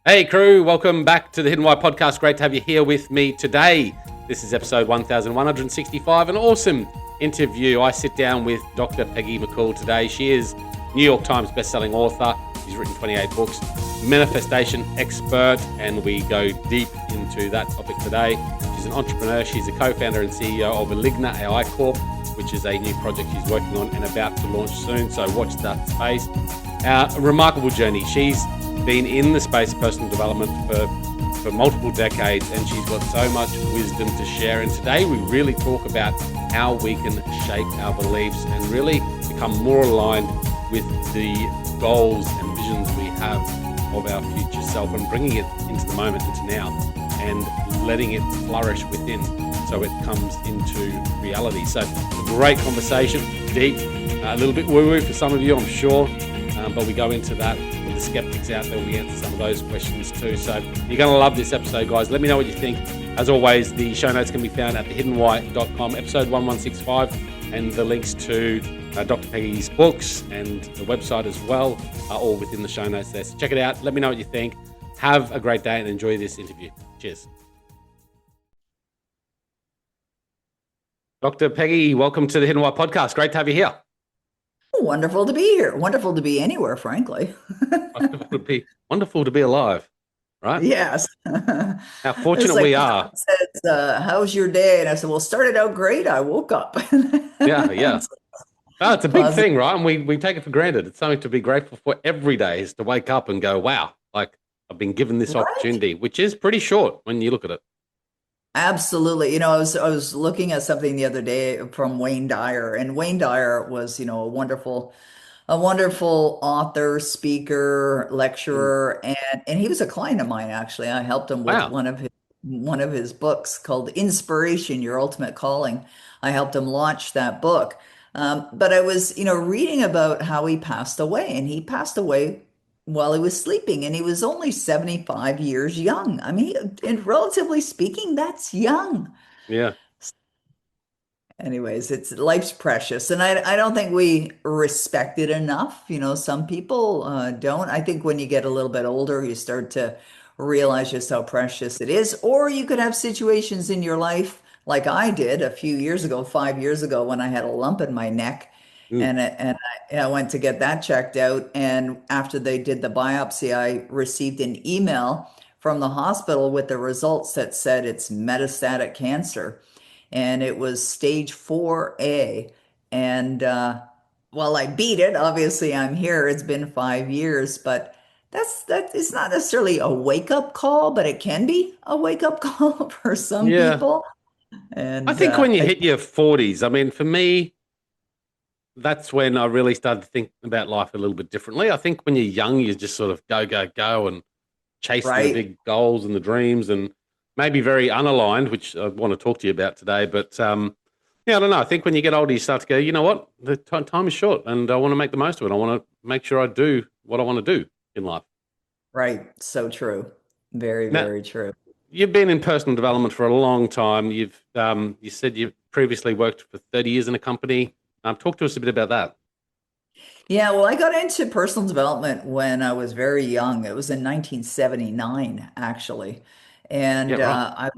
Hey crew, welcome back to the Hidden Why podcast. Great to have you here with me today. This is episode 1165, an awesome interview. I sit down with Dr. Peggy McColl today. She is New York Times bestselling author. She's written 28 books, manifestation expert, and we go deep into that topic today. She's an entrepreneur. She's a co-founder and CEO of ALIGNA AI Corp, which is a new project she's working on and about to launch soon. So watch that space. A remarkable journey. She's been in the space of personal development for multiple decades, and she's got so much wisdom to share. And today we really talk about how we can shape our beliefs and really become more aligned with the goals and visions we have of our future self, and bringing it into the moment, into now, and letting it flourish within so it comes into reality. So a great conversation, deep, a little bit woo-woo for some of you, I'm sure, but we go into that. The skeptics out there, we answer some of those questions too. So you're going to love this episode, guys. Let me know what you think. As always, the show notes can be found at thehiddenwhy.com, episode 1165, and the links to Dr. Peggy's books and the website as well are all within the show notes there. So check it out. Let me know what you think. Have a great day and enjoy this interview. Cheers. Dr. Peggy, welcome to the Hidden Why podcast. Great to have you here. Wonderful to be here. Wonderful to be anywhere, frankly. Wonderful to be alive, right? Yes. How It's fortunate like we my are. son says, how's your day? And I said, well, started out great. I woke up. Yeah. It's Oh, it's a big positive, thing, right? And we take it for granted. It's something to be grateful for every day, is to wake up and go, wow, like I've been given this right? opportunity, which is pretty short when you look at it. Absolutely. I was looking at something the other day from Wayne Dyer, and Wayne Dyer was, a wonderful author, speaker, Mm. lecturer, and he was a client of mine actually. I helped him with Wow. one of his books called Inspiration, Your Ultimate Calling. I helped him launch that book. But I was, reading about how he passed away, and he passed away while he was sleeping, and he was only 75 years young. I mean, and relatively speaking, that's young. Yeah. Anyways, it's life's precious, and I don't think we respect it enough. Some people don't. I think when you get a little bit older, you start to realize just how precious it is. Or you could have situations in your life like I did a few years ago, 5 years ago, when I had a lump in my neck, Mm. and I went to get that checked out. And after they did the biopsy, I received an email from the hospital with the results that said it's metastatic cancer, and it was stage 4A. And well, I beat it. Obviously, I'm here. It's been 5 years, but that is not necessarily a wake-up call, but it can be a wake-up call for some Yeah. people. I And think when you hit your 40s, I mean, for me, that's when I really started to think about life a little bit differently. I think when you're young, you just sort of go and chasing the right. big goals and the dreams, and maybe very unaligned, which I want to talk to you about today. But yeah, I don't know. I think when you get older, you start to go, you know what? The time is short, and I want to make the most of it. I want to make sure I do what I want to do in life. Right. So true. Very, Now, very true. you've been in personal development for a long time. You said you previously worked for 30 years in a company. Talk to us a bit about that. Yeah, well, I got into personal development when I was very young. It was in 1979, actually. Yeah, And right.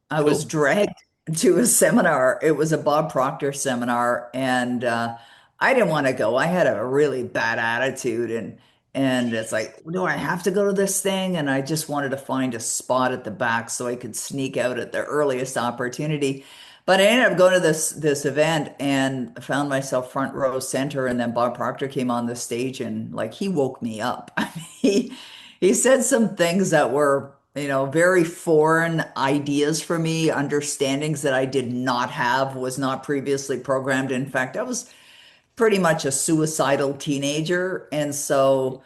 I was Cool. dragged to a seminar. It was a Bob Proctor seminar, and I didn't want to go. I had a really bad attitude, and it's like, do I have to go to this thing? And I just wanted to find a spot at the back so I could sneak out at the earliest opportunity. But I ended up going to this event and found myself front row center. And then Bob Proctor came on the stage, and like he woke me up. I mean, he said some things that were, very foreign ideas for me, understandings that I did not have, was not previously programmed. In fact, I was pretty much a suicidal teenager. And so,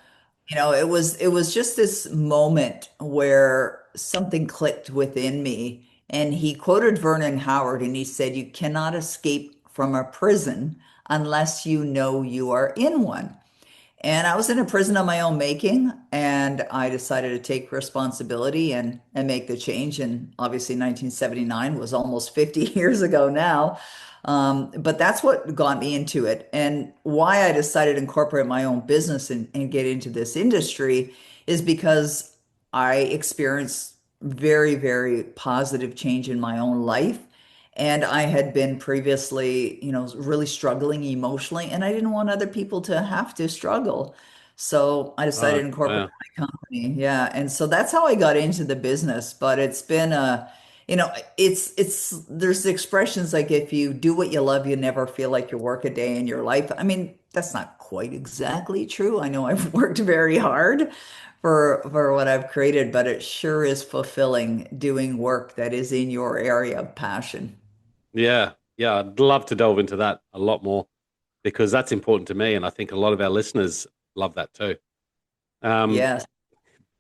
it was just this moment where something clicked within me. And he quoted Vernon Howard, and he said, "You cannot escape from a prison unless you know you are in one." And I was in a prison of my own making, and I decided to take responsibility and make the change. And obviously, 1979 was almost 50 years ago now. But that's what got me into it. And why I decided to incorporate my own business and get into this industry is because I experienced very, very positive change in my own life. And I had been previously, really struggling emotionally, and I didn't want other people to have to struggle. So I decided Right. to incorporate Wow. my company. Yeah. And so that's how I got into the business. But it's been there's expressions like if you do what you love, you never feel like you work a day in your life. I mean, that's not quite exactly true. I know I've worked very hard for what I've created, but it sure is fulfilling doing work that is in your area of passion. Yeah. Yeah. I'd love to delve into that a lot more because that's important to me. And I think a lot of our listeners love that too. Um, Yes.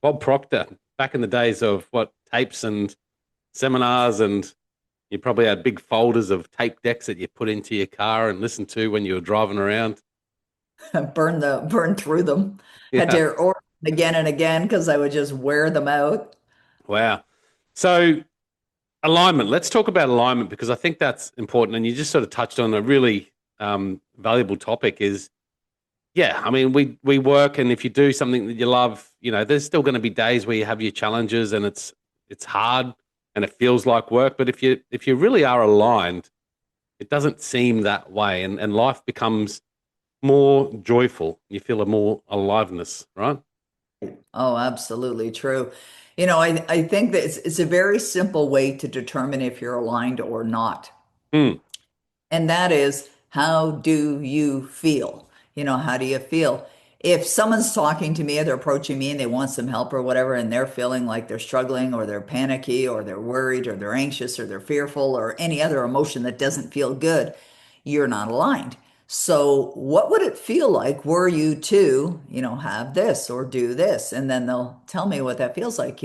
Bob Proctor, back in the days of what tapes and seminars, and you probably had big folders of tape decks that you put into your car and listened to when you were driving around. Burn through them. Had Yeah. to order them again and again because I would just wear them out. Wow. So, alignment. Let's talk about alignment because I think that's important. And you just sort of touched on a really valuable topic is, yeah, I mean, we work, and if you do something that you love, there's still going to be days where you have your challenges and it's hard and it feels like work. But if you really are aligned, it doesn't seem that way, and life becomes more joyful. You feel a more aliveness, right? Oh, absolutely true. I think that it's a very simple way to determine if you're aligned or not. Hmm. And that is, how do you feel? How do you feel? If someone's talking to me or they're approaching me and they want some help or whatever, and they're feeling like they're struggling or they're panicky or they're worried or they're anxious or they're fearful or any other emotion that doesn't feel good, you're not aligned. So, what would it feel like were you to, have this or do this? And then they'll tell me what that feels like.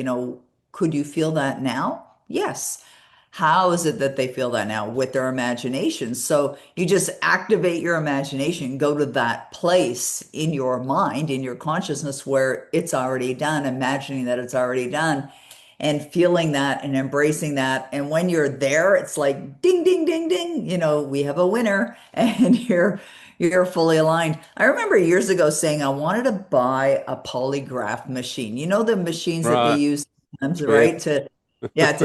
Could you feel that now? Yes. How is it that they feel that now? With their imagination. So you just activate your imagination, go to that place in your mind, in your consciousness where it's already done, imagining that it's already done and feeling that and embracing that. And when you're there, it's like ding, ding, ding, ding, we have a winner and you're fully aligned. I remember years ago saying I wanted to buy a polygraph machine. The machines that they Right. use sometimes, Sweet. right? To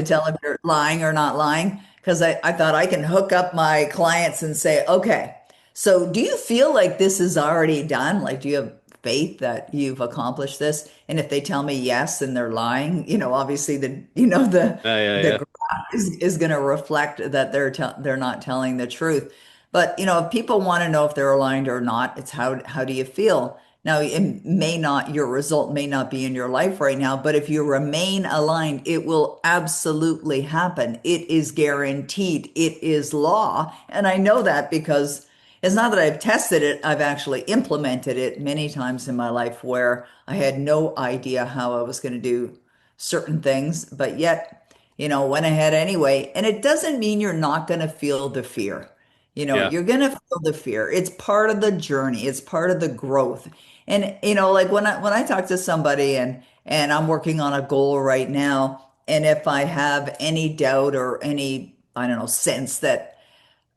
tell if you're lying or not lying. Because I thought I can hook up my clients and say, okay, so do you feel like this is already done? Like, do you have faith that you've accomplished this? And if they tell me yes and they're lying, obviously Yeah, yeah, the yeah. graph is going to reflect that they're not telling the truth. But if people want to know if they're aligned or not, it's how do you feel? Now, it may not, your result may not be in your life right now, but if you remain aligned, it will absolutely happen. It is guaranteed. It is law. And I know that because it's not that I've tested it, I've actually implemented it many times in my life where I had no idea how I was going to do certain things, but yet, went ahead anyway. And it doesn't mean you're not going to feel the fear. Yeah. You're going to feel the fear. It's part of the journey. It's part of the growth. And like when I talk to somebody and I'm working on a goal right now, and if I have any doubt or any, I don't know, sense that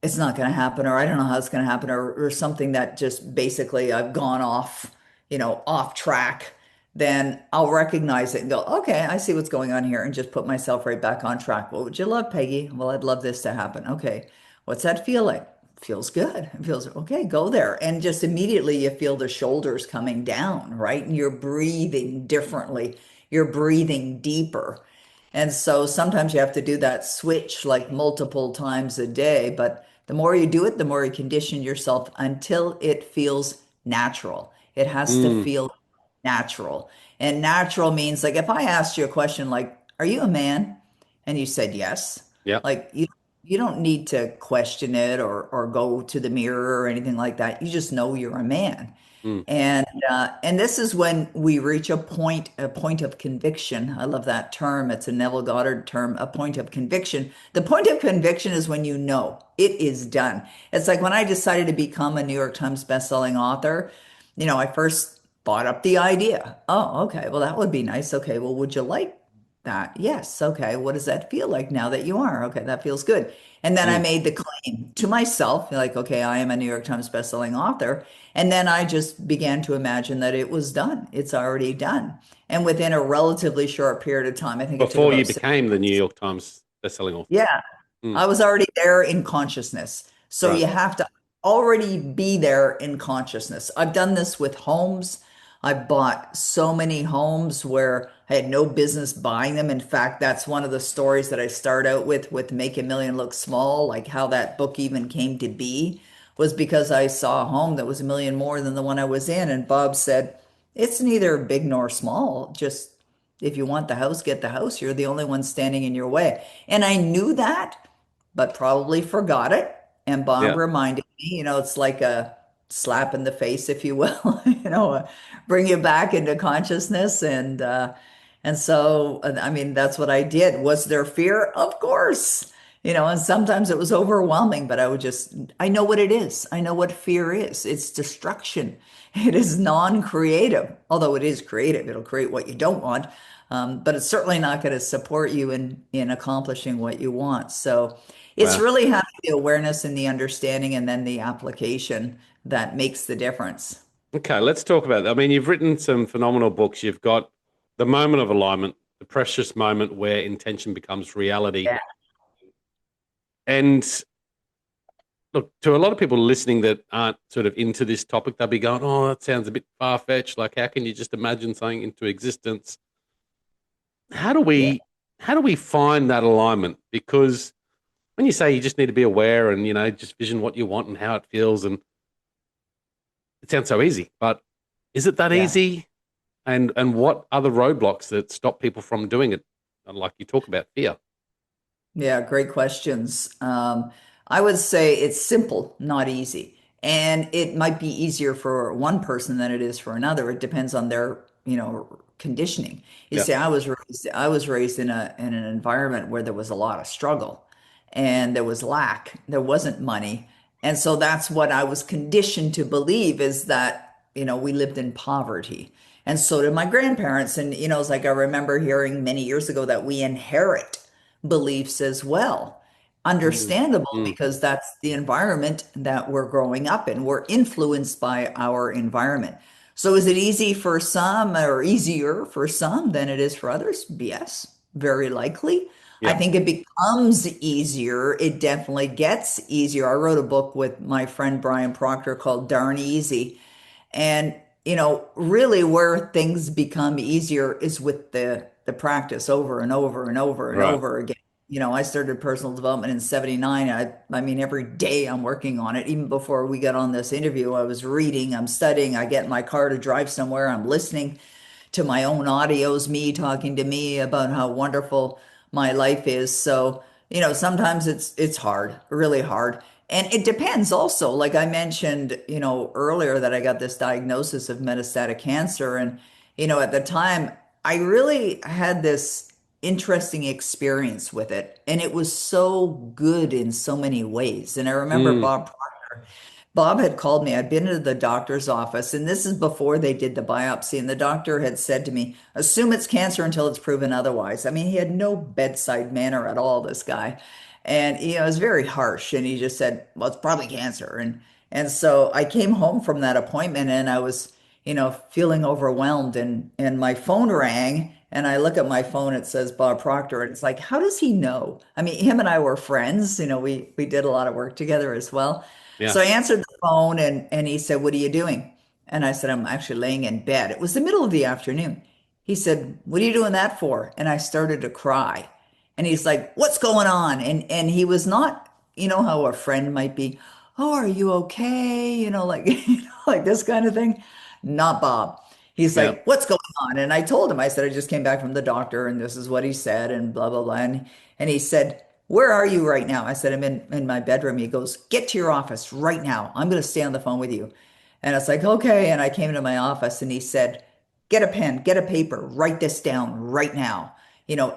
it's not going to happen, or I don't know how it's going to happen, or something that just basically I've gone off, off track, then I'll recognize it and go, okay, I see what's going on here, and just put myself right back on track. What would you love, Peggy? Well, I'd love this to happen. Okay, what's that feel like? Feels good. It feels okay, go there. And just immediately you feel the shoulders coming down, right? And you're breathing differently, you're breathing deeper. And so sometimes you have to do that switch like multiple times a day, but the more you do it, the more you condition yourself until it feels natural. It has to Mm. feel natural. And natural means like if I asked you a question like, "Are you a man?" and you said yes, Yep. like you don't need to question it or go to the mirror or anything like that. You just know you're a man. Mm. And this is when we reach a point of conviction. I love that term. It's a Neville Goddard term, a point of conviction. The point of conviction is when you know it is done. It's like when I decided to become a New York Times bestselling author, I first thought up the idea. Oh, okay. Well, that would be nice. Okay. Well, would you like that. Yes. Okay. What does that feel like now that you are? Okay. That feels good. And then I Mm. made the claim to myself, like, okay, I am a New York Times bestselling author. And then I just began to imagine that it was done. It's already done. And within a relatively short period of time, I think it took Before you about six became the New months. York Times bestselling author. Yeah. Mm. I was already there in consciousness. So Right. you have to already be there in consciousness. I've done this with homes. I bought so many homes where I had no business buying them. In fact, that's one of the stories that I start out with Make a Million Look Small, like how that book even came to be, was because I saw a home that was a million more than the one I was in. And Bob said, it's neither big nor small. Just if you want the house, get the house. You're the only one standing in your way. And I knew that, but probably forgot it. And Bob Yeah. reminded me, it's like a slap in the face, if you will, bring you back into consciousness. And so, I mean, that's what I did. Was there fear? Of course. And sometimes it was overwhelming, but I know what it is. I know what fear is. It's destruction. It is non-creative, although it is creative. It'll create what you don't want. But it's certainly not going to support you in accomplishing what you want. So it's Wow. really having the awareness and the understanding and then the application that makes the difference. Okay, let's talk about that. I mean, you've written some phenomenal books. You've got The Moment of Alignment, the precious moment where intention becomes reality. Yeah. And look, to a lot of people listening that aren't sort of into this topic, they'll be going, "Oh, that sounds a bit far-fetched. Like, how can you just imagine something into existence?" How do Yeah. we how do we find that alignment? Because when you say you just need to be aware and, just vision what you want and how it feels, and it sounds so easy, but is it that Yeah. easy? And what are the roadblocks that stop people from doing it? And like you talk about fear. Yeah, great questions. I would say it's simple, not easy. And it might be easier for one person than it is for another. It depends on their, conditioning. You Yeah. see, I was raised in an environment where there was a lot of struggle and there was lack. There wasn't money. And so that's what I was conditioned to believe is that, we lived in poverty. And so did my grandparents. And, it's like I remember hearing many years ago that we inherit beliefs as well. Mm, Understandable mm, because that's the environment that we're growing up in. We're influenced by our environment. So is it easy for some or easier for some than it is for others? Yes, very likely. I yeah. think it becomes easier. It definitely gets easier. I wrote a book with my friend Brian Proctor called Darn Easy. And, really where things become easier is with the practice over and over and over and Right. over again. I started personal development in 79. I mean, every day I'm working on it. Even before we got on this interview, I was reading, I'm studying, I get in my car to drive somewhere, I'm listening to my own audios, me talking to me about how wonderful my life is. So, sometimes it's hard, really hard. And it depends also. Like I mentioned, earlier that I got this diagnosis of metastatic cancer. And, at the time, I really had this interesting experience with it. And it was so good in so many ways. And I remember Mm, Bob had called me. I'd been to the doctor's office, and this is before they did the biopsy. And the doctor had said to me, assume it's cancer until it's proven otherwise. I mean, he had no bedside manner at all, this guy. And, it was very harsh. And he just said, well, it's probably cancer. And so I came home from that appointment and I was, feeling overwhelmed. And my phone rang. And I look at my phone, it says Bob Proctor. And it's like, how does he know? I mean, him and I were friends. We did a lot of work together as well. yeah. So I answered the phone and he said, what are you doing? And I said, I'm actually laying in bed. It was the middle of the afternoon. He said, what are you doing that for? And I started to cry. And he's like, what's going on? And he was not, how a friend might be, oh, are you okay? Like, like this kind of thing. Not Bob. He's Yeah. like, what's going on? And I told him, I said, I just came back from the doctor and this is what he said and blah, blah, blah. And he said, where are you right now? I said, I'm in my bedroom. He goes, get to your office right now. I'm going to stay on the phone with you. And I was like, okay. And I came into my office and he said, get a pen, get a paper, write this down right now.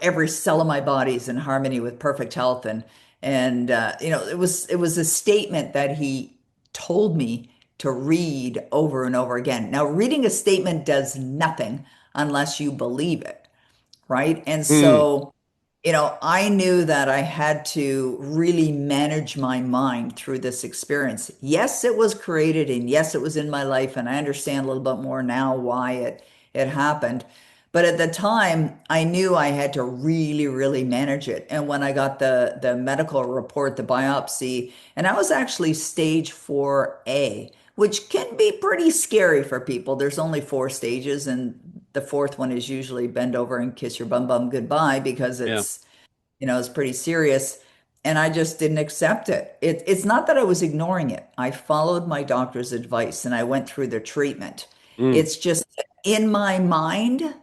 Every cell of my body is in harmony with perfect health. And it was a statement that he told me to read over and over again. Now, reading a statement does nothing unless you believe it. right? And Mm. so, I knew that I had to really manage my mind through this experience. Yes, it was created and yes, it was in my life, and I understand a little bit more now why it happened. But at the time, I knew I had to really, really manage it. And when I got the medical report, the biopsy, and I was actually stage 4A, which can be pretty scary for people. There's only four stages, and the fourth one is usually bend over and kiss your bum bum goodbye because Yeah. it's pretty serious. And I just didn't accept it. It's not that I was ignoring it. I followed my doctor's advice and I went through the treatment. Mm. It's just in my mind,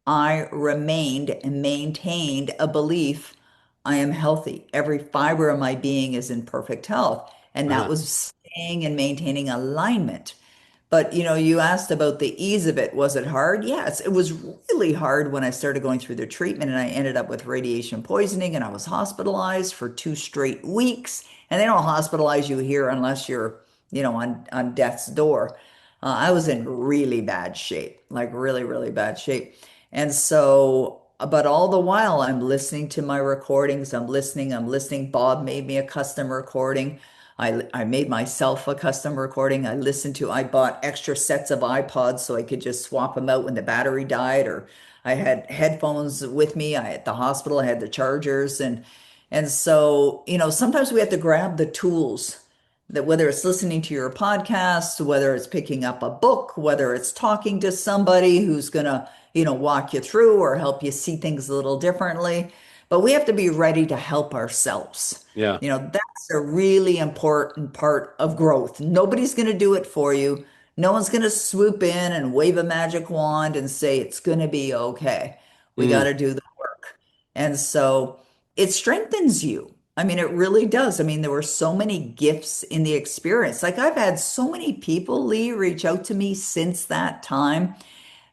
I remained and maintained a belief I am healthy. Every fiber of my being is in perfect health. And that Uh-huh. was staying and maintaining alignment. But you asked about the ease of it. Was it hard? Yes, it was really hard when I started going through the treatment and I ended up with radiation poisoning and I was hospitalized for 2 straight weeks. And they don't hospitalize you here unless you're, on death's door. I was in really bad shape, like really, really bad shape. And so, but all the while I'm listening to my recordings. I'm listening. Bob made me a custom recording. I made myself a custom recording. I bought extra sets of iPods so I could just swap them out when the battery died, or I had headphones with me. At the hospital, I had the chargers, and so, sometimes we have to grab the tools that, whether it's listening to your podcast, whether it's picking up a book, whether it's talking to somebody who's gonna, walk you through or help you see things a little differently. But we have to be ready to help ourselves. Yeah. That's a really important part of growth. Nobody's going to do it for you. No one's going to swoop in and wave a magic wand and say it's going to be okay. We got Mm. to do the work. And so it strengthens you. I mean, it really does. I mean, there were so many gifts in the experience. Like, I've had so many people, Lee, reach out to me since that time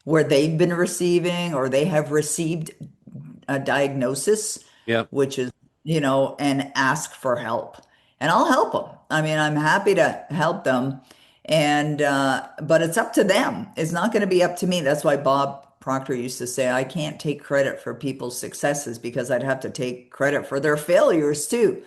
where they've been receiving or they have received a diagnosis, Yeah. which is, and ask for help. And I'll help them. I mean, I'm happy to help them. And, but it's up to them. It's not going to be up to me. That's why Bob Proctor used to say, I can't take credit for people's successes because I'd have to take credit for their failures too.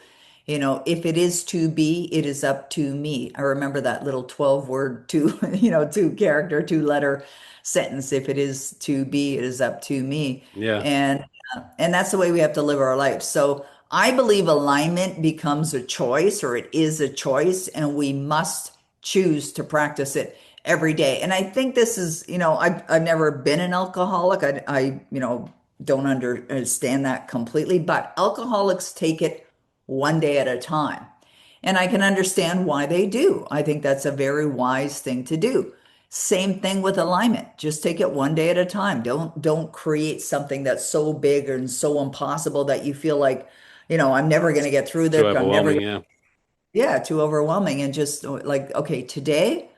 If it is to be, it is up to me. I remember that little 12 word, two character, two letter sentence. If it is to be, it is up to me. Yeah. And that's the way we have to live our life. So I believe alignment becomes a choice, or it is a choice, and we must choose to practice it every day. And I think this is, I've never been an alcoholic. I don't understand that completely, but alcoholics take it one day at a time. And I can understand why they do. I think that's a very wise thing to do. Same thing with alignment. Just take it one day at a time. Don't create something that's so big and so impossible that you feel like, I'm never going to get through Too this. I'm never, overwhelming. Yeah. yeah, too overwhelming. And just like, okay, today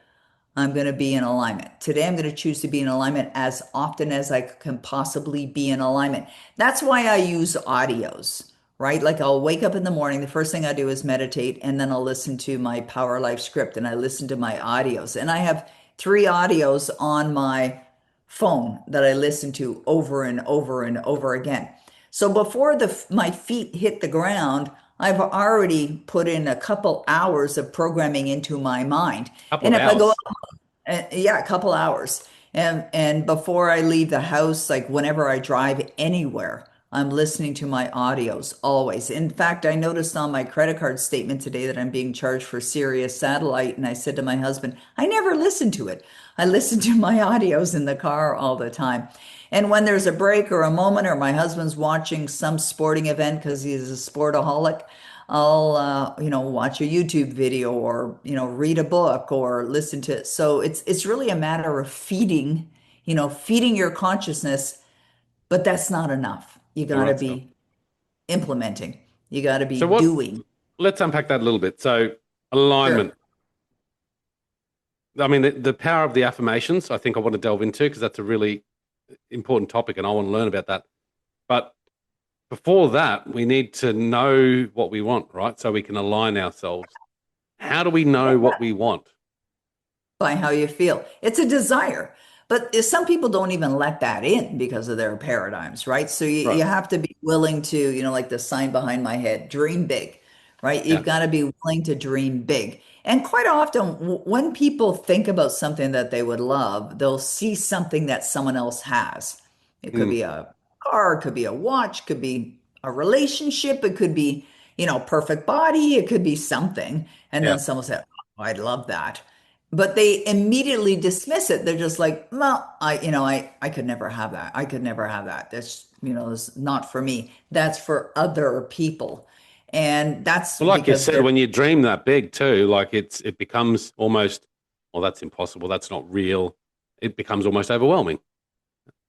I'm going to be in alignment. Today, I'm going to choose to be in alignment as often as I can possibly be in alignment. That's why I use audios, right? Like, I'll wake up in the morning. The first thing I do is meditate, and then I'll listen to my Power Life script and I listen to my audios. And I have three audios on my phone that I listen to over and over and over again. So before my feet hit the ground, I've already put in a couple hours of programming into my mind. Couple And of if I go, hours. yeah, a couple hours. And before I leave the house, like whenever I drive anywhere, I'm listening to my audios always. In fact, I noticed on my credit card statement today that I'm being charged for Sirius Satellite, and I said to my husband, I never listen to it. I listen to my audios in the car all the time. And when there's a break or a moment, or my husband's watching some sporting event because he's a sportaholic, I'll, watch a YouTube video, or, read a book or listen to it. So it's really a matter of feeding your consciousness, but that's not enough. You All got to right. So, be implementing. You got to be so what? doing. Let's unpack that a little bit. So, Sure. alignment. I mean, the power of the affirmations, I think I want to delve into because that's a really important topic and I want to learn about that. But before that, we need to know what we want, right? So we can align ourselves. How do we know what we want? By how you feel. It's a desire. But some people don't even let that in because of their paradigms, right? So you Right. have to be willing to, like the sign behind my head, dream big, right? You've Yeah. got to be willing to dream big. And quite often, when people think about something that they would love, they'll see something that someone else has. It could Mm. be a car, it could be a watch, could be a relationship, it could be, perfect body, it could be something. And Yeah. then someone said, oh, I'd love that. But they immediately dismiss it. They're just like, well, I could never have that. I could never have that. That's, it's not for me. That's for other people. And that's Well, like you because said, they're, when you dream that big too, like it becomes almost, well, that's impossible. That's not real. It becomes almost overwhelming.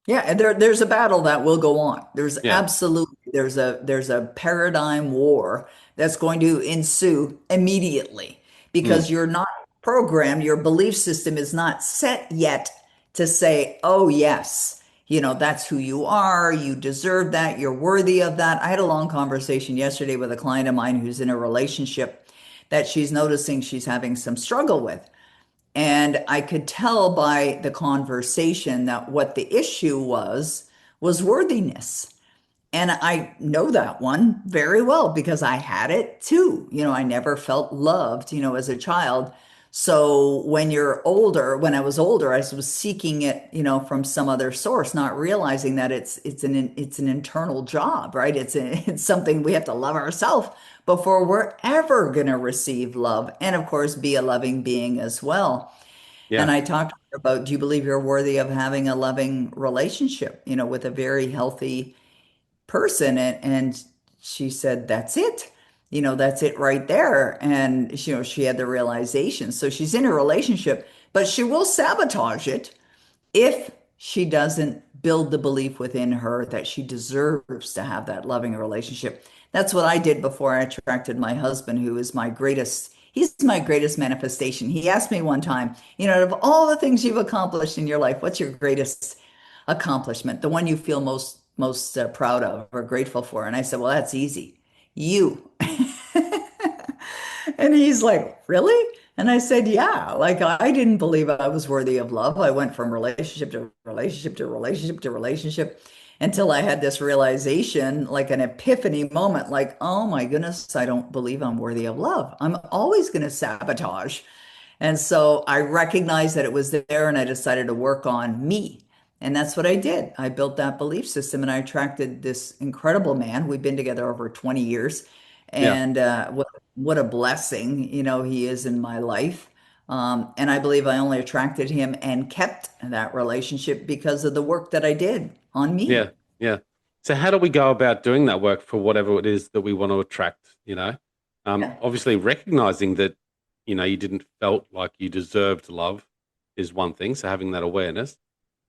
yeah, and there's a battle that will go on. There's Yeah. absolutely there's a paradigm war that's going to ensue immediately Mm. because you're not programmed, your belief system is not set yet to say, "Oh yes, that's who you are, you deserve that, you're worthy of that." I had a long conversation yesterday with a client of mine who's in a relationship that she's noticing she's having some struggle with. And I could tell by the conversation that what the issue was worthiness. And I know that one very well because I had it too. I never felt loved, as a child. So when I was older, I was seeking it, from some other source, not realizing that it's an internal job, right? It's something we have to love ourselves before we're ever going to receive love, and of course, be a loving being as well. Yeah. And I talked to her about, do you believe you're worthy of having a loving relationship, with a very healthy person? And she said, that's it. That's it right there. And, she had the realization. So she's in a relationship, but she will sabotage it if she doesn't build the belief within her that she deserves to have that loving relationship. That's what I did before I attracted my husband, who is he's my greatest manifestation. He asked me one time, out of all the things you've accomplished in your life, what's your greatest accomplishment? The one you feel most proud of or grateful for? And I said, well, that's easy. You. And he's like, really? And I said, yeah, like I didn't believe I was worthy of love. I went from relationship to relationship to relationship to relationship until I had this realization, like an epiphany moment, like, oh my goodness, I don't believe I'm worthy of love. I'm always going to sabotage. And so I recognized that it was there and I decided to work on me. And that's what I did. I built that belief system and I attracted this incredible man. We've been together over 20 years. Yeah. And what a blessing, he is in my life. And I believe I only attracted him and kept that relationship because of the work that I did on Yeah. me. Yeah. So how do we go about doing that work for whatever it is that we want to attract, Yeah. Obviously recognizing that, you didn't felt like you deserved love is one thing. So having that awareness,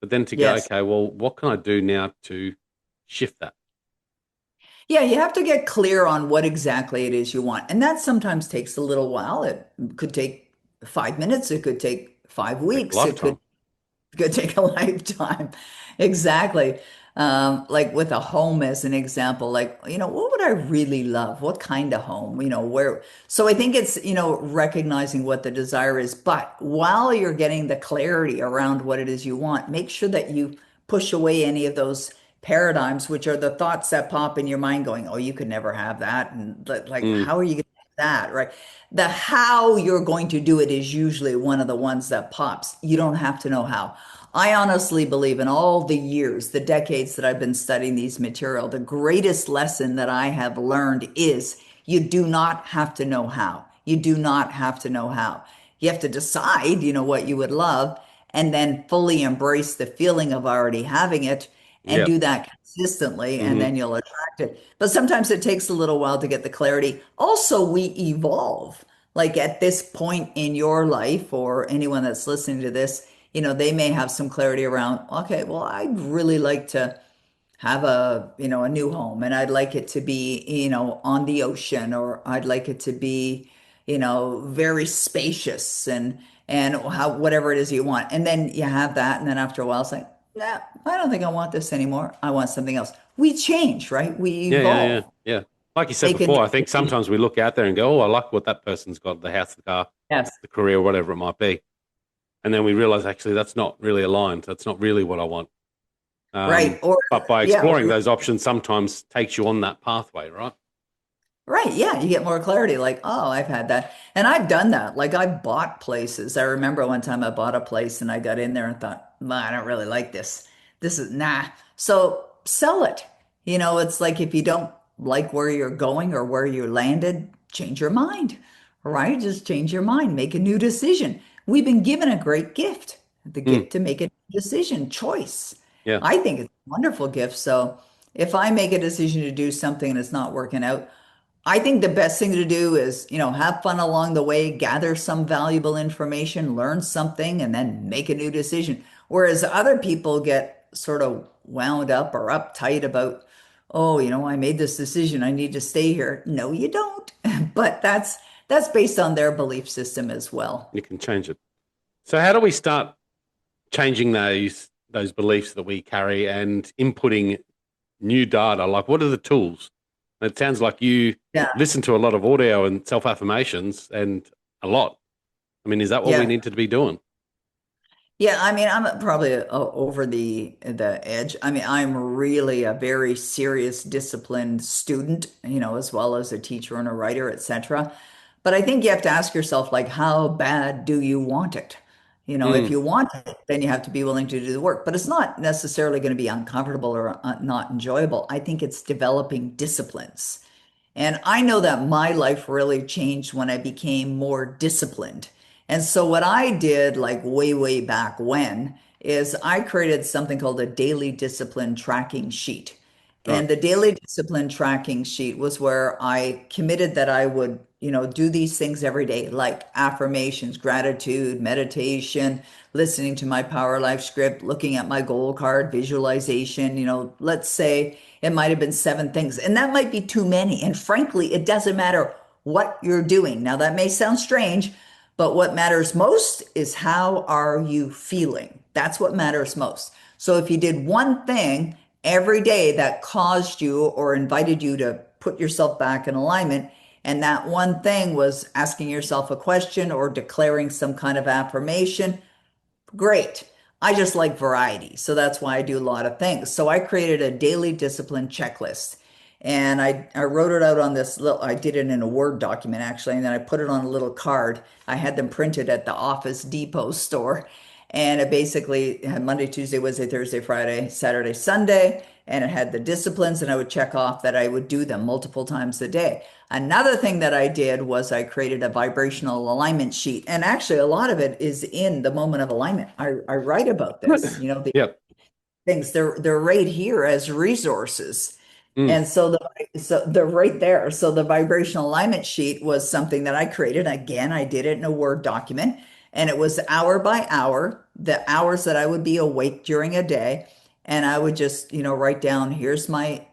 but then to go, Yes. okay, well, what can I do now to shift that? Yeah, you have to get clear on what exactly it is you want. And that sometimes takes a little while. It could take 5 minutes, it could take five Take a weeks, it lifetime. could take a lifetime. Exactly. Like with a home as an example, like, what would I really love? What kind of home? Where? So I think it's, recognizing what the desire is. But while you're getting the clarity around what it is you want, make sure that you push away any of those paradigms, which are the thoughts that pop in your mind going, oh, you could never have that. And like, Mm. how are you going to have that? Right. The how you're going to do it is usually one of the ones that pops. You don't have to know how. I honestly believe in all the years, the decades that I've been studying these material, the greatest lesson that I have learned is you do not have to know how. You do not have to know how. You have to decide, what you would love, and then fully embrace the feeling of already having it and Yep. do that consistently, and Hmm. then you'll attract it. But sometimes it takes a little while to get the clarity. Also, we evolve. Like at this point in your life, or anyone that's listening to this, they may have some clarity around, okay, well, I'd really like to have a new home and I'd like it to be, on the ocean, or I'd like it to be, very spacious and how whatever it is you want. And then you have that, and then after a while it's like, nah, I don't think I want this anymore. I want something else. We change, right? We Yeah, yeah, yeah, evolve. yeah. Like you said They can, before, I think sometimes we look out there and go, "Oh, I like what that person's got, the house, the car, yes. the career, whatever it might be." and then we realize actually that's not really aligned. That's not really what I want. Right. Or But by yeah, exploring those options, sometimes takes you on that pathway, right? right. Yeah, you get more clarity. Like, oh, I've had that. And I've done that. Like, I bought places. I remember one time I bought a place and I got in there and thought, "Nah, I don't really like this. This is nah." So sell it. It's like if you don't like where you're going or where you landed, change your mind, right? Just change your mind, make a new decision. We've been given a great gift, the Mm, gift to make a decision, choice. yeah, I think it's a wonderful gift. So if I make a decision to do something and it's not working out, I think the best thing to do is, have fun along the way, gather some valuable information, learn something, and then make a new decision. Whereas other people get sort of wound up or uptight about, oh, I made this decision, I need to stay here. No, you don't. But that's based on their belief system as well. you can change it. So how do we start changing those beliefs that we carry and inputting new data? Like, what are the tools? It sounds like you Yeah. listen to a lot of audio and self affirmations and a lot. I mean, is that what we Yeah. need to be doing? Yeah, I mean, I'm probably over the edge. I mean, I'm really a very serious, disciplined student, as well as a teacher and a writer, etc. But I think you have to ask yourself, like, how bad do you want it? If Mm, you want it, then you have to be willing to do the work. But it's not necessarily going to be uncomfortable or not enjoyable. I think it's developing disciplines. And I know that my life really changed when I became more disciplined. And so what I did like way, way back when is I created something called a daily discipline tracking sheet. right. And the daily discipline tracking sheet was where I committed that I would, do these things every day, like affirmations, gratitude, meditation, listening to my Power Life script, looking at my goal card, visualization, let's say it might have been 7 things, and that might be too many. And frankly, it doesn't matter what you're doing. Now, that may sound strange, but what matters most is how are you feeling? That's what matters most. So if you did one thing every day that caused you or invited you to put yourself back in alignment, and that one thing was asking yourself a question or declaring some kind of affirmation, great. I just like variety. So that's why I do a lot of things. So I created a daily discipline checklist. And I wrote it out on this little, I did it in a Word document actually, and then I put it on a little card. I had them printed at the Office Depot store. And it basically had Monday, Tuesday, Wednesday, Thursday, Friday, Saturday, Sunday. And it had the disciplines, and I would check off that I would do them multiple times a day. Another thing that I did was I created a vibrational alignment sheet. And actually, a lot of it is in the moment of alignment. I write about this, the Yep. things they're right here as resources. Mm, And so they're right there. So the vibrational alignment sheet was something that I created. Again, I did it in a Word document, and it was hour by hour, the hours that I would be awake during a day. And I would just, write down, here's my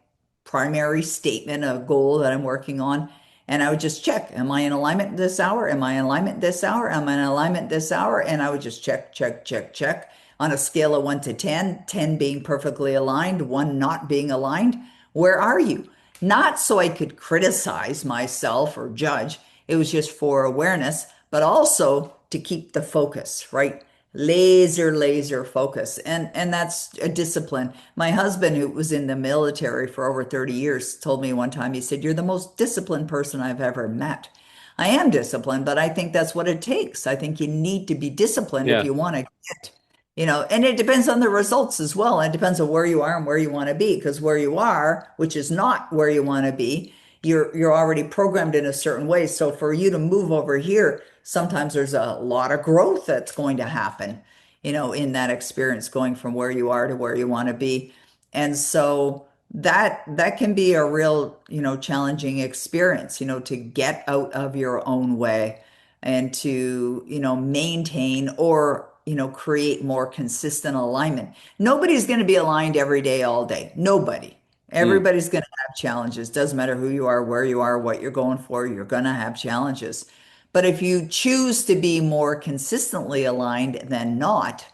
primary statement, a goal that I'm working on. And I would just check, am I in alignment this hour? Am I in alignment this hour? Am I in alignment this hour? And I would just check, check, check, check on a scale of 1 to 10, 10 being perfectly aligned, 1 not being aligned. Where are you? Not so I could criticize myself or judge. It was just for awareness, but also to keep the focus, right? Laser focus. And that's a discipline. My husband, who was in the military for over 30 years, told me one time, he said, "You're the most disciplined person I've ever met." I am disciplined, but I think that's what it takes. I think you need to be disciplined if yeah. you want to get, and it depends on the results as well. And it depends on where you are and where you want to be, because where you are, which is not where you want to be, you're already programmed in a certain way. So for you to move over here, sometimes there's a lot of growth that's going to happen, in that experience going from where you are to where you want to be. And so that can be a real, challenging experience, to get out of your own way and to, maintain or, create more consistent alignment. Nobody's going to be aligned every day, all day. Nobody. Mm, Everybody's going to have challenges. Doesn't matter who you are, where you are, what you're going for, you're going to have challenges. But if you choose to be more consistently aligned than not,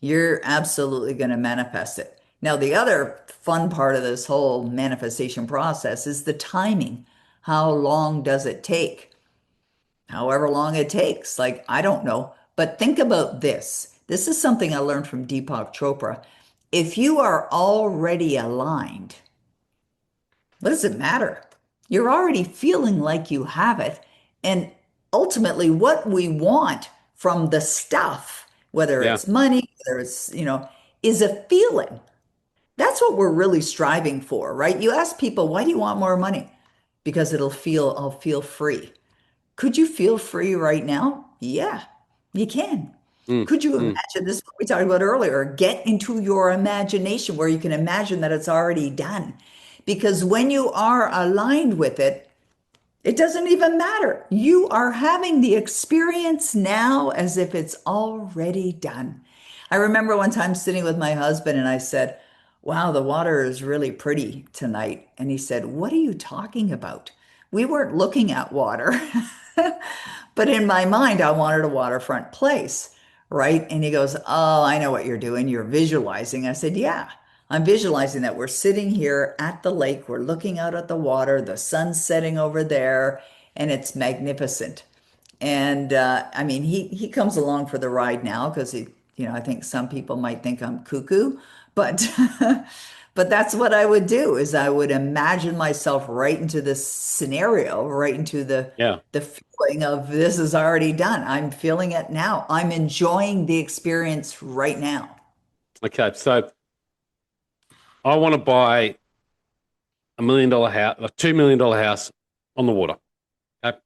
you're absolutely going to manifest it. Now, the other fun part of this whole manifestation process is the timing. How long does it take? However long it takes. Like, I don't know, But think about this. This is something I learned from Deepak Chopra. If you are already aligned, what does it matter? You're already feeling like you have it. And ultimately, what we want from the stuff, whether Yeah. it's money, whether it's, is a feeling. That's what we're really striving for, right? You ask people, why do you want more money? Because I'll feel free. Could you feel free right now? Yeah, you can. Mm, Could you mm. imagine this? What we talked about earlier. Get into your imagination where you can imagine that it's already done. Because when you are aligned with it, it doesn't even matter. You are having the experience now as if it's already done. I remember one time sitting with my husband and I said, wow, the water is really pretty tonight. And he said, what are you talking about? We weren't looking at water. But in my mind, I wanted a waterfront place, right? And he goes, oh, I know what you're doing. You're visualizing. I said, yeah, I'm visualizing that we're sitting here at the lake. We're looking out at the water. The sun's setting over there, and it's magnificent. And I mean, he comes along for the ride now because I think some people might think I'm cuckoo, but but that's what I would do is I would imagine myself right into this scenario, right into Yeah. the feeling of this is already done. I'm feeling it now. I'm enjoying the experience right now. Okay. So I want to buy $1 million house, a $2 million house on the water. Okay?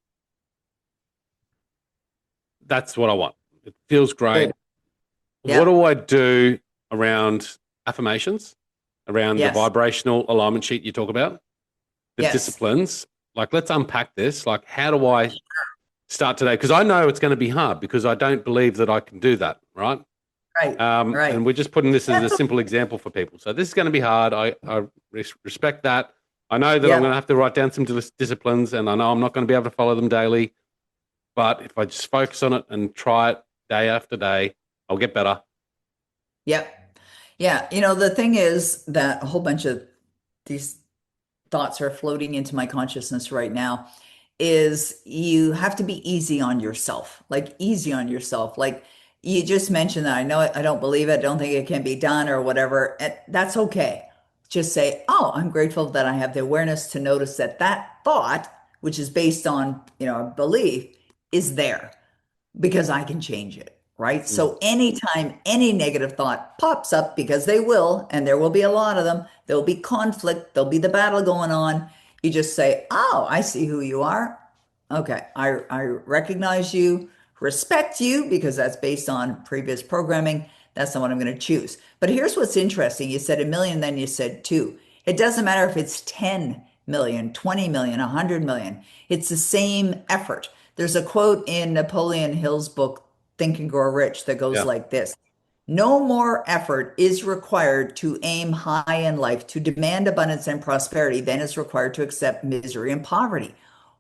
That's what I want. It feels great. Good. What Yep. do I do around affirmations, around the Yes. vibrational alignment sheet you talk about, the Yes. disciplines? Like, let's unpack this. Like, how do I start today? Because I know it's going to be hard because I don't believe that I can do that, right? Right. Right. And we're just putting this as a That's simple example for people. So this is going to be hard. I respect that. I know that I'm going to Yep. have to write down some disciplines, and I know I'm not going to be able to follow them daily. But if I just focus on it and try it day after day, I'll get better. Yep. Yeah. The thing is that a whole bunch of these thoughts are floating into my consciousness right now is you have to be easy on yourself, like easy on yourself. Like you just mentioned that I know it, I don't believe it, don't think it can be done or whatever. And that's okay. Just say, oh, I'm grateful that I have the awareness to notice that that thought, which is based on, a belief, is there because I can change it, right? Mm. So anytime any negative thought pops up, because they will, and there will be a lot of them, there'll be conflict, there'll be the battle going on. You just say, oh, I see who you are. Okay, I recognize you, respect you, because that's based on previous programming. That's not what I'm going to choose. But here's what's interesting. You said a million, then you said two. It doesn't matter if it's 10 million, 20 million, 100 million. It's the same effort. There's a quote in Napoleon Hill's book, Think and Grow Rich, that goes Yeah. like this. No more effort is required to aim high in life, to demand abundance and prosperity than is required to accept misery and poverty.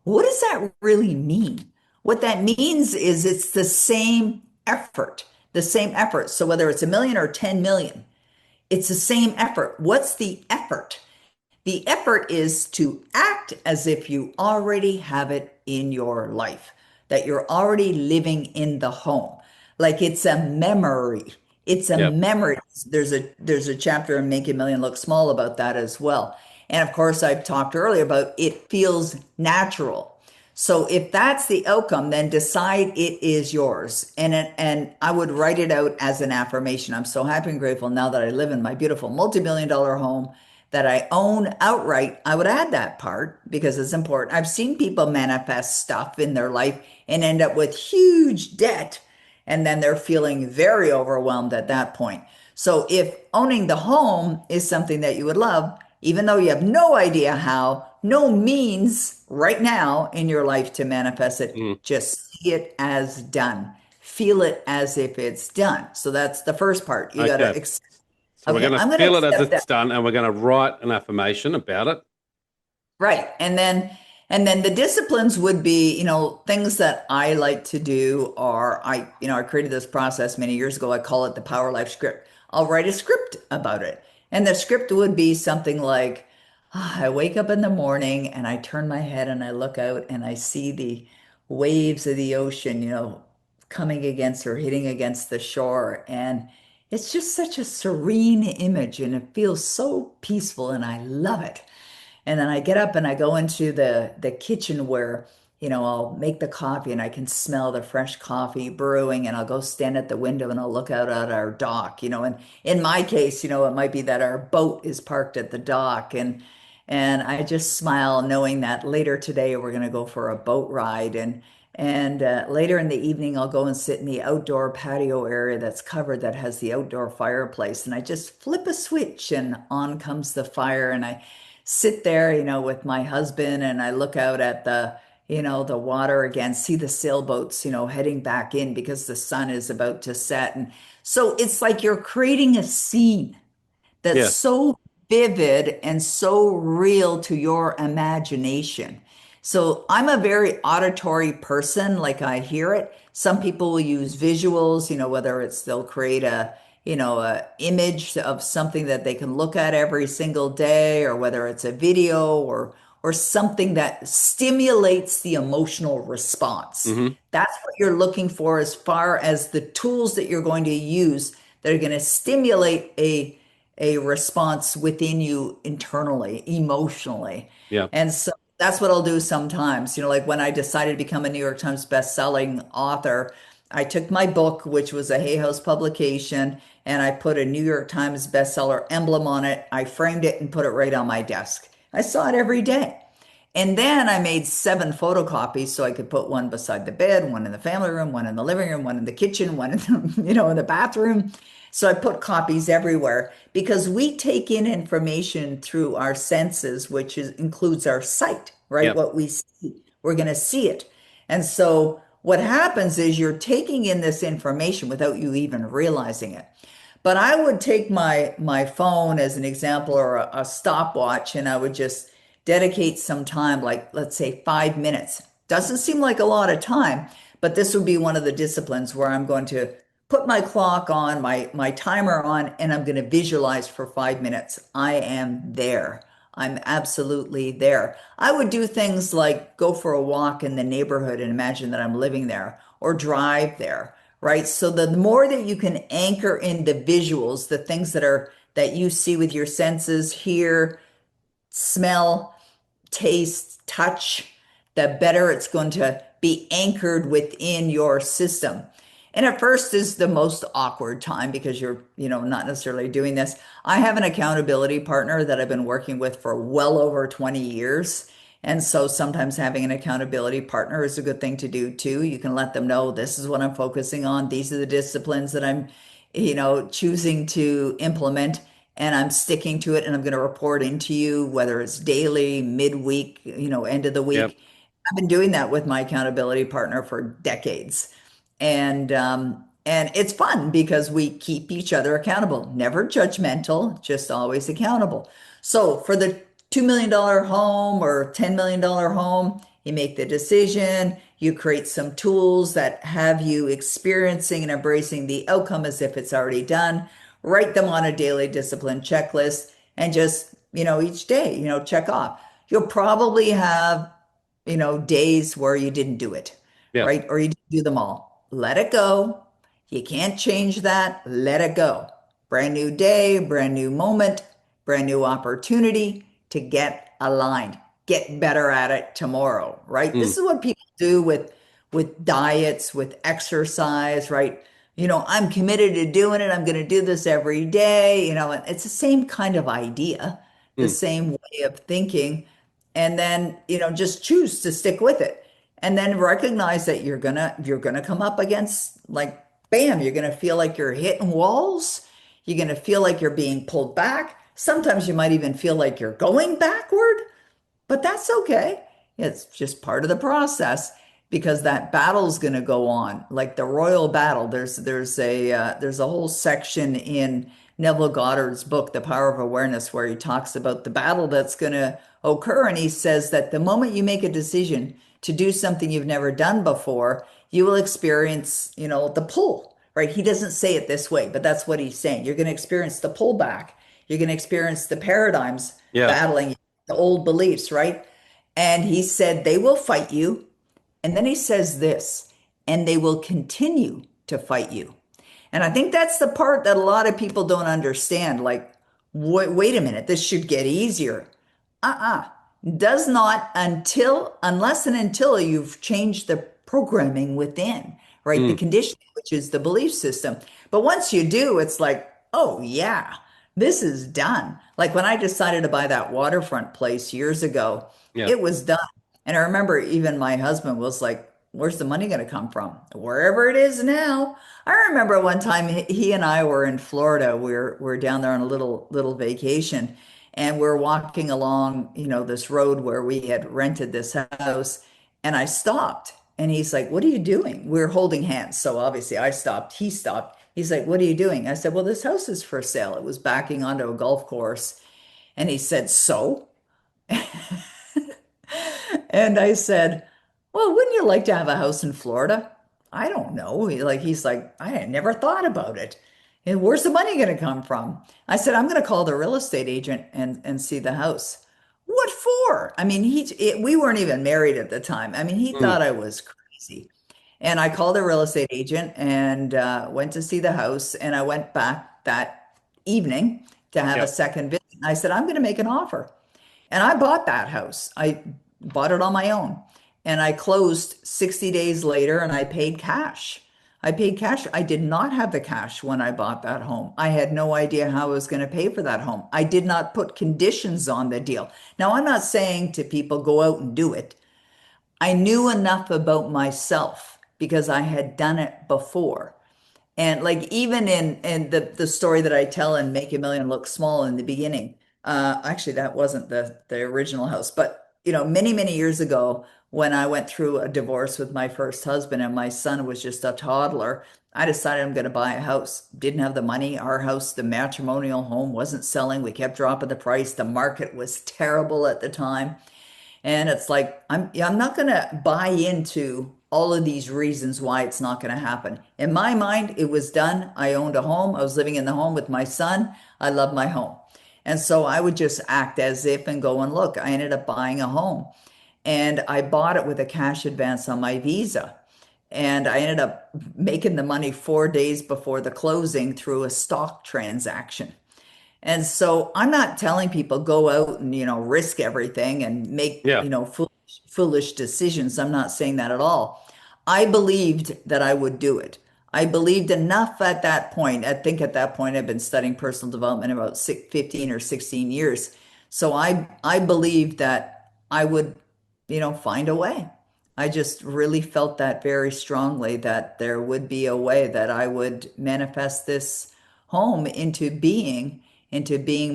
What does that really mean? What that means is it's the same effort, the same effort. So whether it's a million or 10 million, it's the same effort. What's the effort? The effort is to act as if you already have it in your life, that you're already living in the home. Like it's a memory. It's a Yeah. memory. There's a chapter in Make a Million Look Small about that as well. And of course, I've talked earlier about it feels natural. So if that's the outcome, then decide it is yours. And I would write it out as an affirmation. I'm so happy and grateful now that I live in my beautiful multi-million dollar home that I own outright. I would add that part because it's important. I've seen people manifest stuff in their life and end up with huge debt, and then they're feeling very overwhelmed at that point. So if owning the home is something that you would love, even though you have no idea how, no means right now in your life to manifest it, Mm. just see it as done. Feel it as if it's done. So that's the first part. You got to, Okay. So we're okay, going to I'm going to feel it as accept that. it's done, and we're going to write an affirmation about it. Right. And then the disciplines would be, things that I like to do are I created this process many years ago. I call it the Power Life script. I'll write a script about it. And the script would be something like, I wake up in the morning and I turn my head and I look out and I see the waves of the ocean, coming against or hitting against the shore. And it's just such a serene image and it feels so peaceful and I love it. And then I get up and I go into the kitchen where, I'll make the coffee and I can smell the fresh coffee brewing and I'll go stand at the window and I'll look out at our dock, and in my case, it might be that our boat is parked at the dock and I just smile knowing that later today we're going to go for a boat ride and later in the evening I'll go and sit in the outdoor patio area that's covered that has the outdoor fireplace and I just flip a switch and on comes the fire and I sit there, with my husband and I look out at the water again, see the sailboats, heading back in because the sun is about to set. And so it's like you're creating a scene that's Yeah. so vivid and so real to your imagination. So I'm a very auditory person, like I hear it. Some people will use visuals, whether it's they'll create a image of something that they can look at every single day, or whether it's a video or something that stimulates the emotional response. Hmm. That's what you're looking for as far as the tools that you're going to use that are going to stimulate a response within you internally, emotionally. Yeah. And so that's what I'll do sometimes. Like when I decided to become a New York Times best-selling author, I took my book, which was a Hay House publication, and I put a New York Times bestseller emblem on it. I framed it and put it right on my desk. I saw it every day. And then I made 7 photocopies so I could put one beside the bed, one in the family room, one in the living room, one in the kitchen, one in the, in the bathroom. So I put copies everywhere because we take in information through our senses, includes our sight, right? Yeah. What we see, we're going to see it. And so what happens is you're taking in this information without you even realizing it. But I would take my phone as an example or a stopwatch and I would just dedicate some time, like let's say 5 minutes. Doesn't seem like a lot of time, but this would be one of the disciplines where I'm going to put my clock on, my timer on, and I'm going to visualize for 5 minutes. I am there. I'm absolutely there. I would do things like go for a walk in the neighborhood and imagine that I'm living there or drive there, right? So the more that you can anchor in the visuals, the things that you see with your senses, hear, smell, taste, touch, the better it's going to be anchored within your system. And at first is the most awkward time because you're, not necessarily doing this. I have an accountability partner that I've been working with for well over 20 years. And so sometimes having an accountability partner is a good thing to do too. You can let them know this is what I'm focusing on. These are the disciplines that I'm, choosing to implement and I'm sticking to it and I'm going to report into you, whether it's daily, midweek, end of the Yeah. week. I've been doing that with my accountability partner for decades. And it's fun because we keep each other accountable, never judgmental, just always accountable. So for the $2 million home or $10 million home, you make the decision, you create some tools that have you experiencing and embracing the outcome as if it's already done. Write them on a daily discipline checklist and just, each day, check off. You'll probably have, days where you didn't do it, Yeah. right? Or you didn't do them all. Let it go. You can't change that. Let it go. Brand new day, brand new moment, brand new opportunity to get aligned, get better at it tomorrow, right? This Mm. is what people do with diets, with exercise, right? I'm committed to doing it. I'm going to do this every day, and it's the same kind of idea, the Mm. same way of thinking. And then, just choose to stick with it. And then recognize that you're gonna come up against like bam, you're gonna feel like you're hitting walls. You're gonna feel like you're being pulled back. Sometimes you might even feel like you're going backward. But that's okay. It's just part of the process because that battle's going to go on, like the royal battle. There's a whole section in Neville Goddard's book, The Power of Awareness, where he talks about the battle that's going to occur, and he says that the moment you make a decision to do something you've never done before, you will experience, the pull. Right? He doesn't say it this way, but that's what he's saying. You're going to experience the pullback. You're going to experience the paradigms Yeah. battling the old beliefs, right? And he said, they will fight you. And then he says this, and they will continue to fight you. And I think that's the part that a lot of people don't understand. Like, wait a minute, this should get easier. Uh-uh. Does not unless and until you've changed the programming within, right? The Mm. conditioning, which is the belief system. But once you do, it's like, oh yeah, this is done. Like when I decided to buy that waterfront place years ago, Yeah. it was done. And I remember even my husband was like, where's the money going to come from? Wherever it is now. I remember one time he and I were in Florida. We're down there on a little vacation, and we're walking along, this road where we had rented this house, and I stopped. And he's like, "What are you doing?" We're holding hands. So obviously I stopped, he stopped. He's like, "What are you doing?" I said, "Well, this house is for sale." It was backing onto a golf course. And he said, "So?" And I said, "Well, wouldn't you like to have a house in Florida?" "I don't know." He's like, "I had never thought about it. And where's the money going to come from?" I said, "I'm going to call the real estate agent and see the house." "What for?" I mean, we weren't even married at the time. I mean, he Mm. thought I was crazy. And I called a real estate agent and went to see the house. And I went back that evening to have a Yeah. second visit. I said, "I'm going to make an offer." And I bought that house. I bought it on my own. And I closed 60 days later and I paid cash. I paid cash. I did not have the cash when I bought that home. I had no idea how I was going to pay for that home. I did not put conditions on the deal. Now, I'm not saying to people, go out and do it. I knew enough about myself because I had done it before. And like even in the story that I tell in Make a Million Look Small in the beginning, actually that wasn't the original house, but many years ago when I went through a divorce with my first husband and my son was just a toddler, I decided I'm going to buy a house. Didn't have the money. Our house, the matrimonial home, wasn't selling. We kept dropping the price. The market was terrible at the time. And it's like, I'm not going to buy into all of these reasons why it's not going to happen. In my mind, it was done. I owned a home. I was living in the home with my son. I love my home. And so I would just act as if and go and look. I ended up buying a home and I bought it with a cash advance on my Visa. And I ended up making the money 4 days before the closing through a stock transaction. And so I'm not telling people go out and, risk everything and make, Yeah. foolish decisions. I'm not saying that at all. I believed that I would do it. I believed enough at that point. I think at that point I've been studying personal development about 15 or 16 years. So I believed that I would, find a way. I just really felt that very strongly that there would be a way that I would manifest this home into being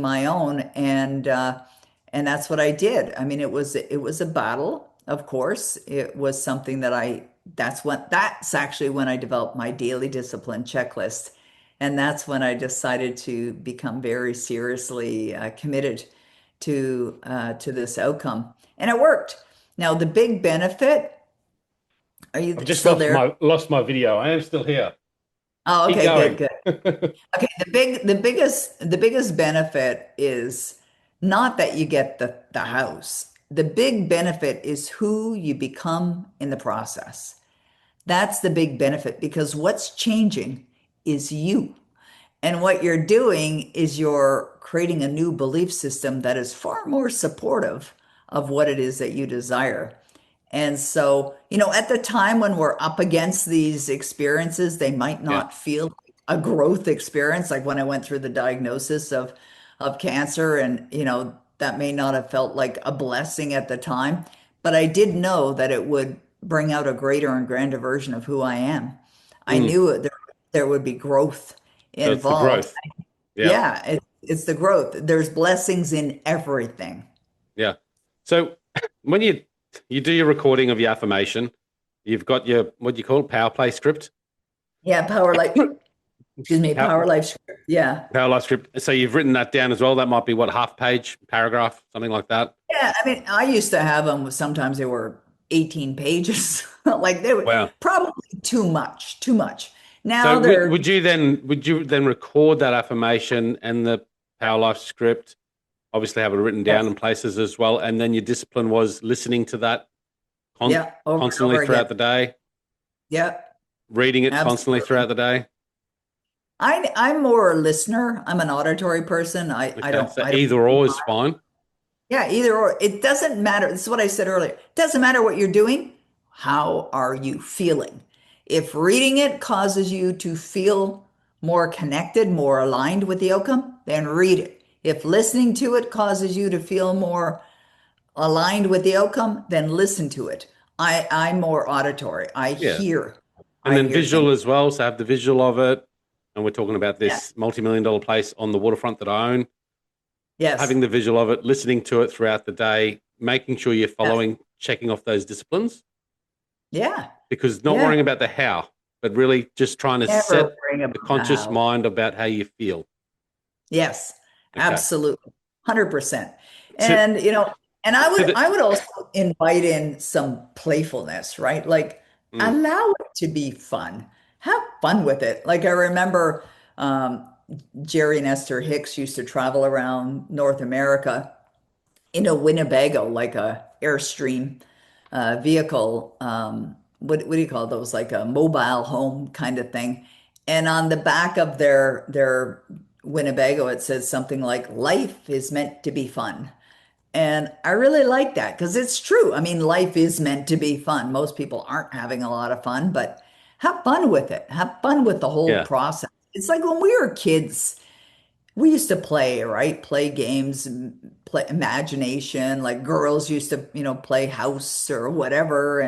my own, and that's what I did. I mean, it was a battle, of course. It was something that's actually when I developed my daily discipline checklist, and that's when I decided to become very seriously committed to this outcome, and it worked. Now, the big benefit. Are I've you just still there? lost my video. I am still here. Oh, Keep okay, good, going. good. Okay, the biggest benefit is not that you get the house. The big benefit is who you become in the process. That's the big benefit because what's changing is you. And what you're doing is you're creating a new belief system that is far more supportive of what it is that you desire. And so, at the time when we're up against these experiences, they might Yeah. not feel like a growth experience. Like when I went through the diagnosis of cancer, and that may not have felt like a blessing at the time, but I did know that it would bring out a greater and grander version of who I am. I Mm. knew there would be growth So it's the involved. growth. Yeah. Yeah, it's the growth. There's blessings in everything. Yeah. So when you do your recording of your affirmation, you've got your what do you call it, power play script, Yeah, excuse me, power, power life script. Yeah. power life script. So you've written that down as well. That might be what, half page, paragraph, something like that. Yeah, I mean, I used to have them, sometimes they were 18 pages. Like they were Wow. probably too much, too much. So Now they're, would you then record that affirmation and the power life script? Obviously, have it written down in yes, places as well, and then your discipline was listening to that yeah, over and constantly over again. throughout the day. Yep, Reading it constantly absolutely. throughout the day. I'm more a listener. I'm an auditory person. I Okay, don't so I don't either or is fine. Yeah, either or. It doesn't matter. This is what I said earlier. It doesn't matter what you're doing. How are you feeling? If reading it causes you to feel more connected, more aligned with the outcome, then read it. If listening to it causes you to feel more aligned with the outcome, then listen to it. I'm more auditory. Yeah. And I then hear visual things. as well. So have the visual of it. And we're talking about Yeah. this multi-million dollar place on the waterfront that I own. Yes. Having the visual of it, listening to it throughout the day, making sure you're Yes. following, checking off those disciplines, Yeah. because not Yeah. worrying about the how, but really just trying to Never set bring the about the conscious how. mind about how you feel. Yes, Okay. absolutely. 100%. To, And and to the, I would also invite in some playfulness, right? Like mm, allow it to be fun. Have fun with it. Like I remember Jerry and Esther Hicks used to travel around North America in a Winnebago, like a Airstream vehicle. What do you call those? Like a mobile home kind of thing. And on the back of their Winnebago, it says something like "Life is meant to be fun." And I really like that because it's true. I mean, life is meant to be fun. Most people aren't having a lot of fun, but have fun with it. Have fun with the whole yeah. process. It's like when we were kids. We used to play, right? Play games, play imagination. Like girls used to, play house or whatever.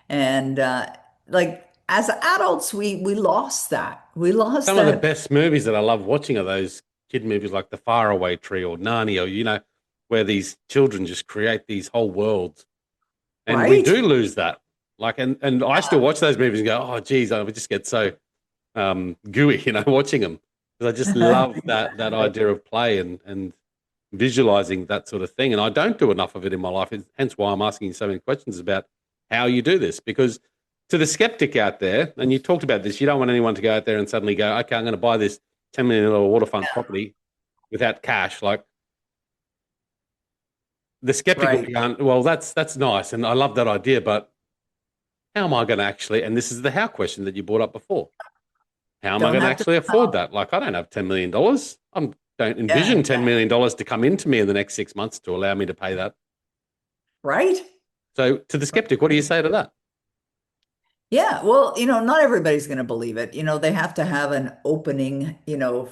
And like as adults, we lost that. We lost Some of the that, best movies that I love watching are those kid movies like The Faraway Tree or Narnia, where these children just create these whole worlds. And we right? do lose that. Like, and I still watch those movies and go, oh, geez, I would just get so gooey, watching them. Because I just love that Exactly. idea of play and visualizing that sort of thing. And I don't do enough of it in my life. Hence why I'm asking you so many questions about how you do this. Because to the skeptic out there, and you talked about this, you don't want anyone to go out there and suddenly go, okay, I'm going to buy this $10 million waterfront property without cash. Like the skeptic will Right. be going, well, that's nice. And I love that idea, but how am I going to actually, and this is the how question that you brought up before. How am I Don't going to have to, actually afford that? Like, I don't have $10 million. I don't yeah, envision $10 million to come into me in the next 6 months to allow me to pay that. right. So, to the skeptic, what do you say to that? Yeah, well, not everybody's going to believe it. They have to have an opening,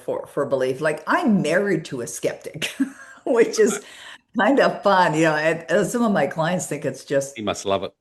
for belief. Like I'm married to a skeptic, which is kind of fun. And some of my clients think it's just He must love it.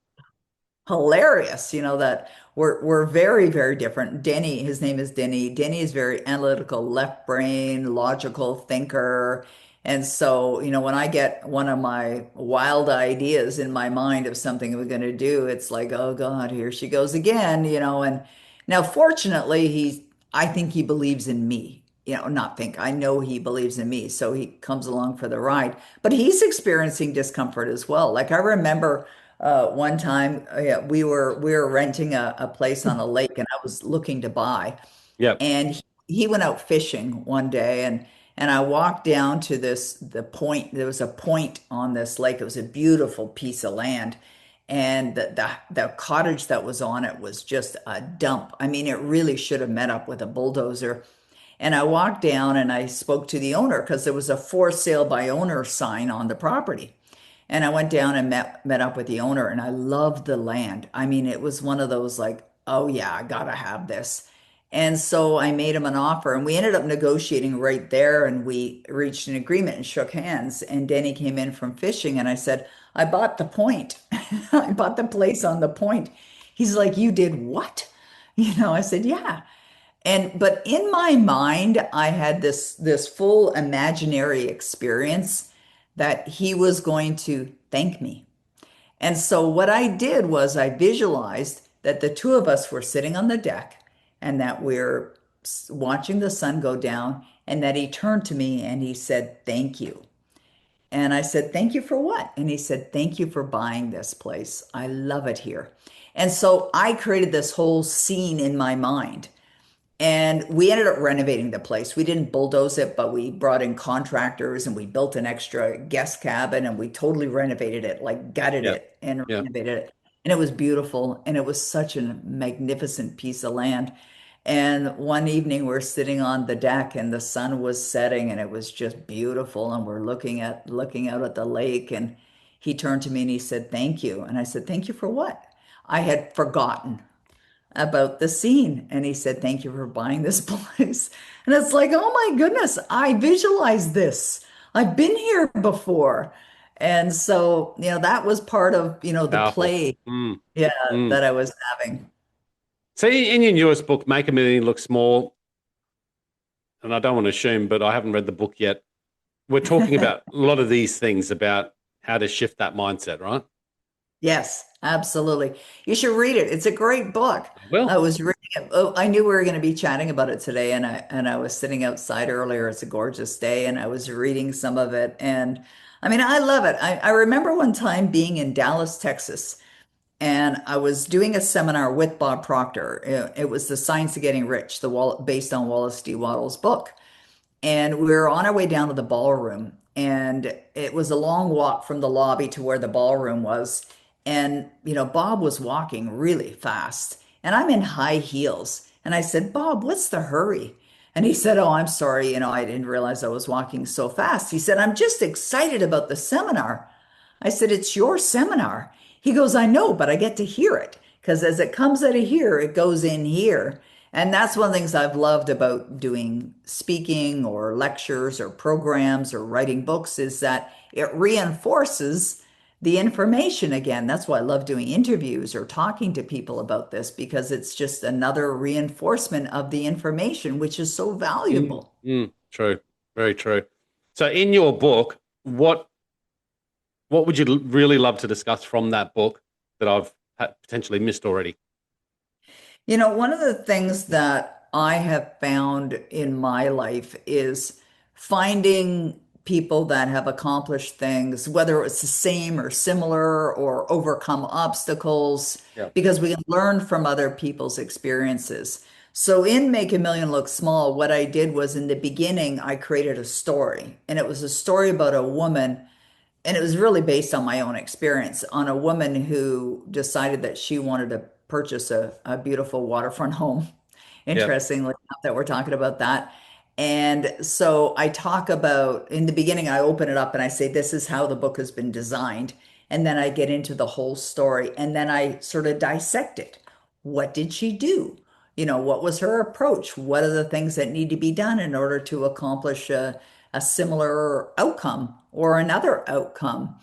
hilarious, that we're very, very different. Denny, his name is Denny. Denny is very analytical, left brain, logical thinker. And so, when I get one of my wild ideas in my mind of something we're going to do, it's like, oh God, here she goes again. And now fortunately, I think he believes in me. Not think, I know he believes in me. So he comes along for the ride, but he's experiencing discomfort as well. Like I remember one time, yeah, we were renting a place on a lake, and I was looking to buy. Yep. And he went out fishing one day, and I walked down to the point. There was a point on this lake. It was a beautiful piece of land, and the cottage that was on it was just a dump. I mean, it really should have met up with a bulldozer. And I walked down and I spoke to the owner because there was a for sale by owner sign on the property. And I went down and met up with the owner, and I loved the land. I mean, it was one of those like, oh yeah, I gotta have this. And so I made him an offer, and we ended up negotiating right there, and we reached an agreement and shook hands. And Denny came in from fishing, and I said, I bought the point. I bought the place on the point. He's like, you did what? I said, yeah. But in my mind, I had this full imaginary experience that he was going to thank me. And so what I did was I visualized that the two of us were sitting on the deck and that we're watching the sun go down, and that he turned to me and he said, "Thank you." And I said, "Thank you for what?" And he said, "Thank you for buying this place. I love it here." And so I created this whole scene in my mind. And we ended up renovating the place. We didn't bulldoze it, but we brought in contractors and we built an extra guest cabin and we totally renovated it, like gutted Yep. it and Yep. renovated it. and it was beautiful, and it was such a magnificent piece of land. And one evening we're sitting on the deck and the sun was setting and it was just beautiful. And we're looking out at the lake. And he turned to me and he said, "Thank you." And I said, "Thank you for what?" I had forgotten about the scene. And he said, "Thank you for buying this place." And it's like, oh my goodness, I visualized this. I've been here before. And so, that was part of, the Powerful. play, Mm, yeah, mm. that I was having. So in your newest book, Make a Million Look Small, and I don't want to assume, but I haven't read the book yet. We're talking about a lot of these things about how to shift that mindset, right? Yes, absolutely. You should read it. It's a great book. I Well, was reading it. Oh, I knew we were going to be chatting about it today, and I was sitting outside earlier. It's a gorgeous day, and I was reading some of it. And I mean, I love it. I remember one time being in Dallas, Texas, and I was doing a seminar with Bob Proctor. It was The Science of Getting Rich, based on Wallace D. Wattles' book. And we were on our way down to the ballroom, and it was a long walk from the lobby to where the ballroom was. And, Bob was walking really fast, and I'm in high heels. And I said, "Bob, what's the hurry?" And he said, "Oh, I'm sorry. I didn't realize I was walking so fast." He said, "I'm just excited about the seminar." I said, "It's your seminar." He goes, "I know, but I get to hear it because as it comes out of here, it goes in here." And that's one of the things I've loved about doing speaking or lectures or programs or writing books is that it reinforces the information again. That's why I love doing interviews or talking to people about this because it's just another reinforcement of the information, which is so mm, valuable. true, very true. So in your book, what would you really love to discuss from that book that I've potentially missed already? One of the things that I have found in my life is finding people that have accomplished things, whether it's the same or similar or overcome obstacles, Yeah, because we can learn from other people's experiences. So in Make a Million Look Small, what I did was in the beginning, I created a story, and it was a story about a woman, and it was really based on my own experience on a woman who decided that she wanted to purchase a beautiful waterfront home. yeah, Interestingly enough, that we're talking about that. And so I talk about in the beginning, I open it up and I say, "This is how the book has been designed." And then I get into the whole story and then I sort of dissect it. What did she do? What was her approach? What are the things that need to be done in order to accomplish a similar outcome or another outcome?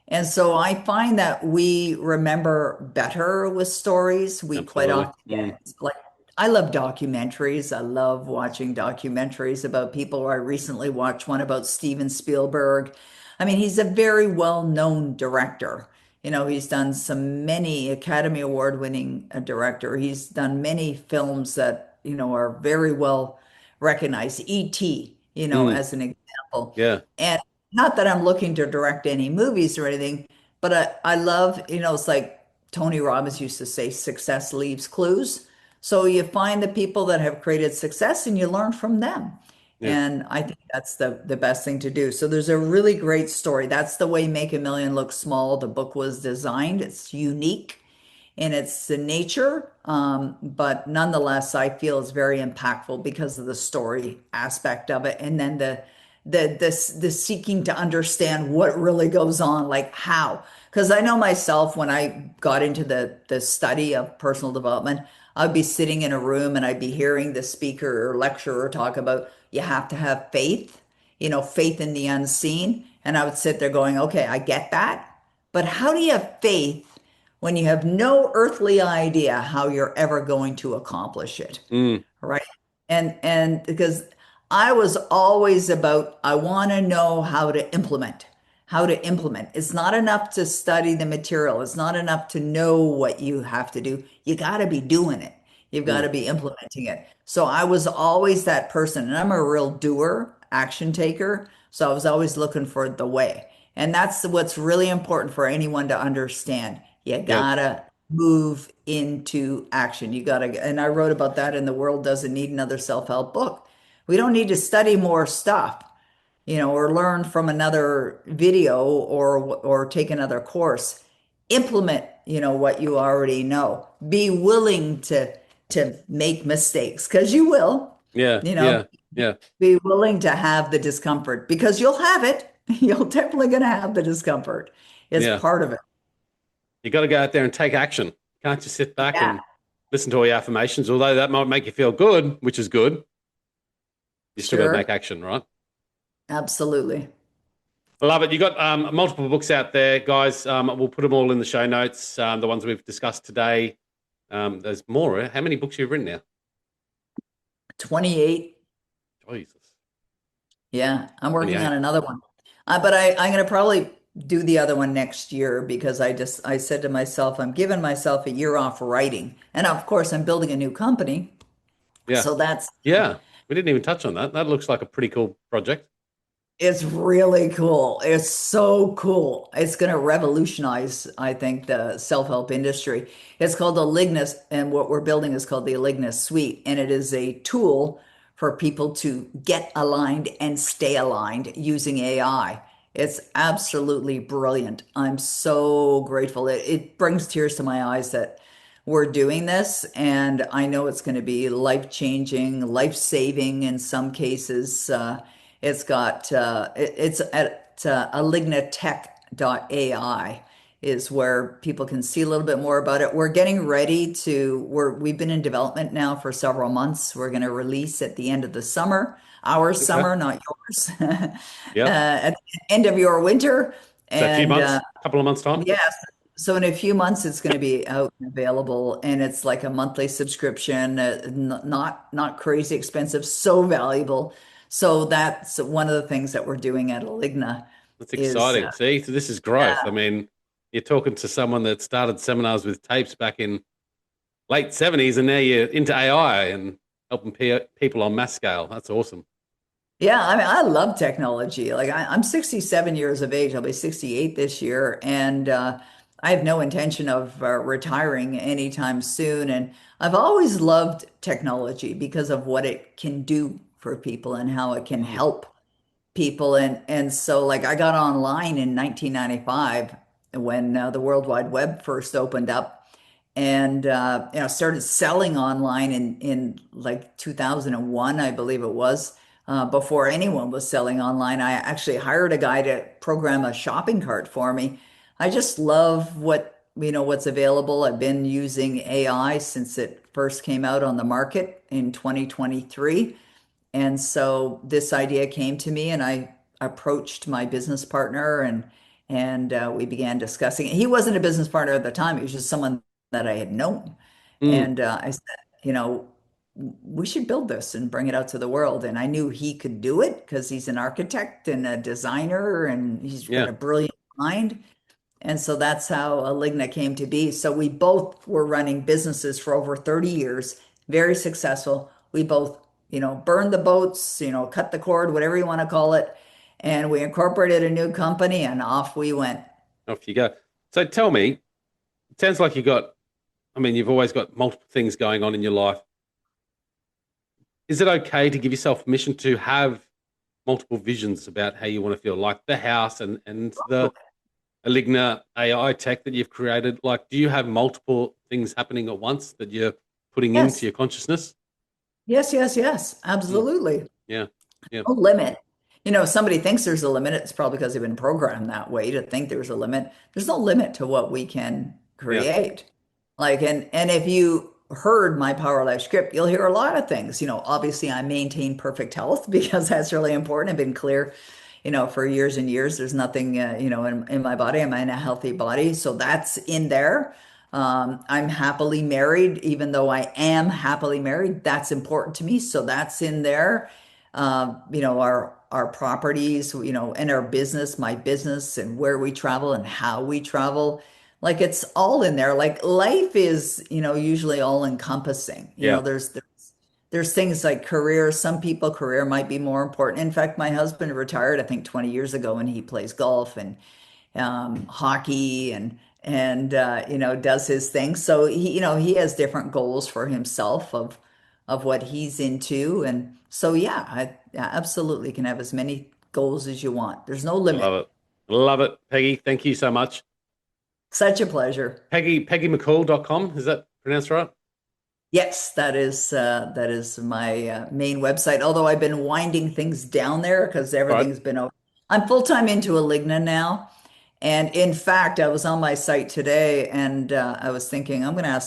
And so I find that we remember better with stories. We quite absolutely. often get like, I love documentaries. I love watching documentaries about people. I recently watched one about Steven Spielberg. I mean, he's a very well-known director. He's done some many Academy Award winning director. He's done many films that, are very well recognized. E.T., Mm, as an example. yeah, And not that I'm looking to direct any movies or anything, but I love, it's like Tony Robbins used to say, success leaves clues. So you find the people that have created success and you learn from them. yeah, And I think that's the best thing to do. So there's a really great story. That's the way Make a Million Look Small. The book was designed. It's unique in its nature, but nonetheless, I feel it's very impactful because of the story aspect of it, and then the seeking to understand what really goes on, like how. Because I know myself when I got into the study of personal development, I'd be sitting in a room and I'd be hearing the speaker or lecturer talk about you have to have faith, faith in the unseen, and I would sit there going, okay, I get that, but how do you have faith when you have no earthly idea how you're ever going to accomplish it, mm, right? And because I was always about, I want to know how to implement, how to implement. It's not enough to study the material. It's not enough to know what you have to do. You got to be doing it. You've got mm, to be implementing it. So I was always that person, and I'm a real doer, action taker. So I was always looking for the way. And that's what's really important for anyone to understand. You yeah, gotta move into action. You gotta, and I wrote about that in The World Doesn't Need Another Self-Help Book. We don't need to study more stuff, or learn from another video or take another course. Implement what you already know. Be willing to make mistakes because you will, Yeah, you know, yeah, yeah, be willing to have the discomfort because you'll have it. You're definitely going to have the discomfort. It's yeah. part of it. You got to go out there and take action. You can't just sit back Yeah, and listen to all your affirmations, although that might make you feel good, which is good. You still got to make sure. action, right? Absolutely. I love it. You got multiple books out there, guys. We'll put them all in the show notes. The ones we've discussed today. There's more. How many books you've written now? 28. Jesus, Yeah, I'm working 28. on another one. But I'm going to probably do the other one next year because I said to myself, I'm giving myself a year off writing. And of course, I'm building a new company. Yeah, So that's yeah. We didn't even touch on that. That looks like a pretty cool project. It's really cool. It's so cool. It's going to revolutionize, I think, the self-help industry. It's called ALIGNA, and what we're building is called the ALIGNA Suite, and it is a tool for people to get aligned and stay aligned using AI. It's absolutely brilliant. I'm so grateful. It brings tears to my eyes that we're doing this, and I know it's going to be life-changing, life-saving in some cases. It's at alignatech.ai is where people can see a little bit more about it. We're getting ready we've been in development now for several months. We're going to release at the end of the summer, our Okay. summer, not yours, Yep. at the end of your winter. So a few And months, couple of months time. yes, so in a few months it's going to be out and available, and it's like a monthly subscription, not crazy expensive, so valuable. So that's one of the things that we're doing at Aligna That's is exciting. See, so this is growth. I mean, you're talking to someone that started seminars with tapes back in late 70s, and now you're into AI and helping people on mass scale. That's awesome. yeah, I mean, I love technology. Like I'm 67 years of age. I'll be 68 this year, and I have no intention of retiring anytime soon. And I've always loved technology because of what it can do for people and how it can Mm. help people. And so like I got online in 1995 when the World Wide Web first opened up, and started selling online in like 2001, I believe it was. Before anyone was selling online, I actually hired a guy to program a shopping cart for me. I just love what's available. I've been using AI since it first came out on the market in 2023. And so this idea came to me, and I approached my business partner, and we began discussing it. He wasn't a business partner at the time; he was just someone that I had known. Mm. And I said, we should build this and bring it out to the world. And I knew he could do it because he's an architect and a designer, and he's got Yeah. a brilliant mind. And so that's how Aligna came to be. So we both were running businesses for over 30 years, very successful. We both, burned the boats, cut the cord, whatever you want to call it. And we incorporated a new company and off we went. Off you go. So tell me, it sounds like I mean, you've always got multiple things going on in your life. Is it okay to give yourself permission to have multiple visions about how you want to feel, like the house and the Aligna AI tech that you've created? Like, do you have multiple things happening at once that you're putting into Yes, your consciousness? yes, yes, yes, Mm. absolutely. Yeah. Yeah. No limit. If somebody thinks there's a limit, it's probably because they've been programmed that way to think there's a limit. There's no limit to what we can Yeah. create. Like, and if you heard my Power Life script, you'll hear a lot of things. Obviously I maintain perfect health because that's really important. I've been clear, for years and years. There's nothing, in my body. I'm in a healthy body. So that's in there. I'm happily married, even though I am happily married. That's important to me. So that's in there. Our properties, and our business, my business, and where we travel and how we travel. Like it's all in there. Like life is, usually all encompassing. Yeah. There's things like career. Some people career might be more important. In fact, my husband retired, I think 20 years ago, and he plays golf and hockey and does his thing. So he has different goals for himself of what he's into. And so yeah, absolutely can have as many goals as you want. There's no I love limit. it. Love it, Peggy. Thank you so much. Such a pleasure. PeggyMcColl.com. Is that pronounced right? Yes, that is my main website. Although I've been winding things down there because All right. everything's been over. I'm full-time into ALIGNA now, and in fact, I was on my site today, and I was thinking I'm going to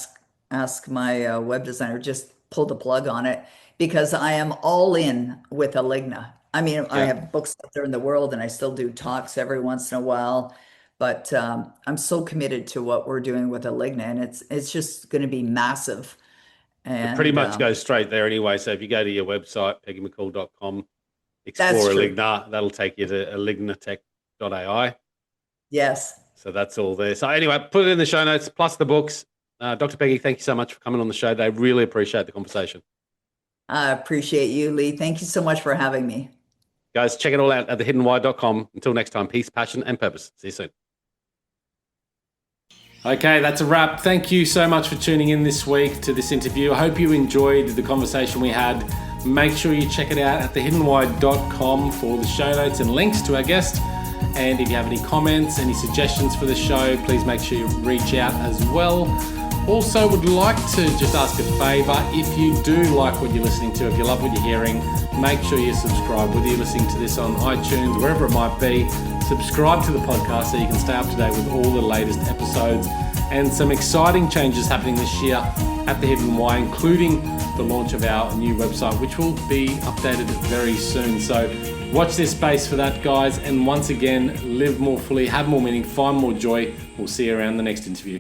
ask my web designer just pull the plug on it because I am all in with ALIGNA. I mean, I Yeah. have books out there in the world, and I still do talks every once in a while. But I'm so committed to what we're doing with ALIGNA, and it's just going to be massive. It pretty And much goes straight there anyway. So if you go to your website, peggymccall.com, that's explore true. ALIGNA, that'll take you to alignatech.ai. Yes. So that's all there. So anyway, put it in the show notes, plus the books. Dr. Peggy, thank you so much for coming on the show today. Really appreciate the conversation. I appreciate you, Lee. Thank you so much for having me. Guys, check it all out at thehiddenwhy.com. Until next time, peace, passion, and purpose. See you soon. Okay, that's a wrap. Thank you so much for tuning in this week to this interview. I hope you enjoyed the conversation we had. Make sure you check it out at thehiddenwhy.com for the show notes and links to our guest. And if you have any comments, any suggestions for the show, please make sure you reach out as well. Also, would like to just ask a favor. If you do like what you're listening to, if you love what you're hearing, make sure you subscribe. Whether you're listening to this on iTunes, wherever it might be, subscribe to the podcast so you can stay up to date with all the latest episodes and some exciting changes happening this year at The Hidden Why, including the launch of our new website, which will be updated very soon. So watch this space for that, guys. And once again, live more fully, have more meaning, find more joy. We'll see you around the next interview.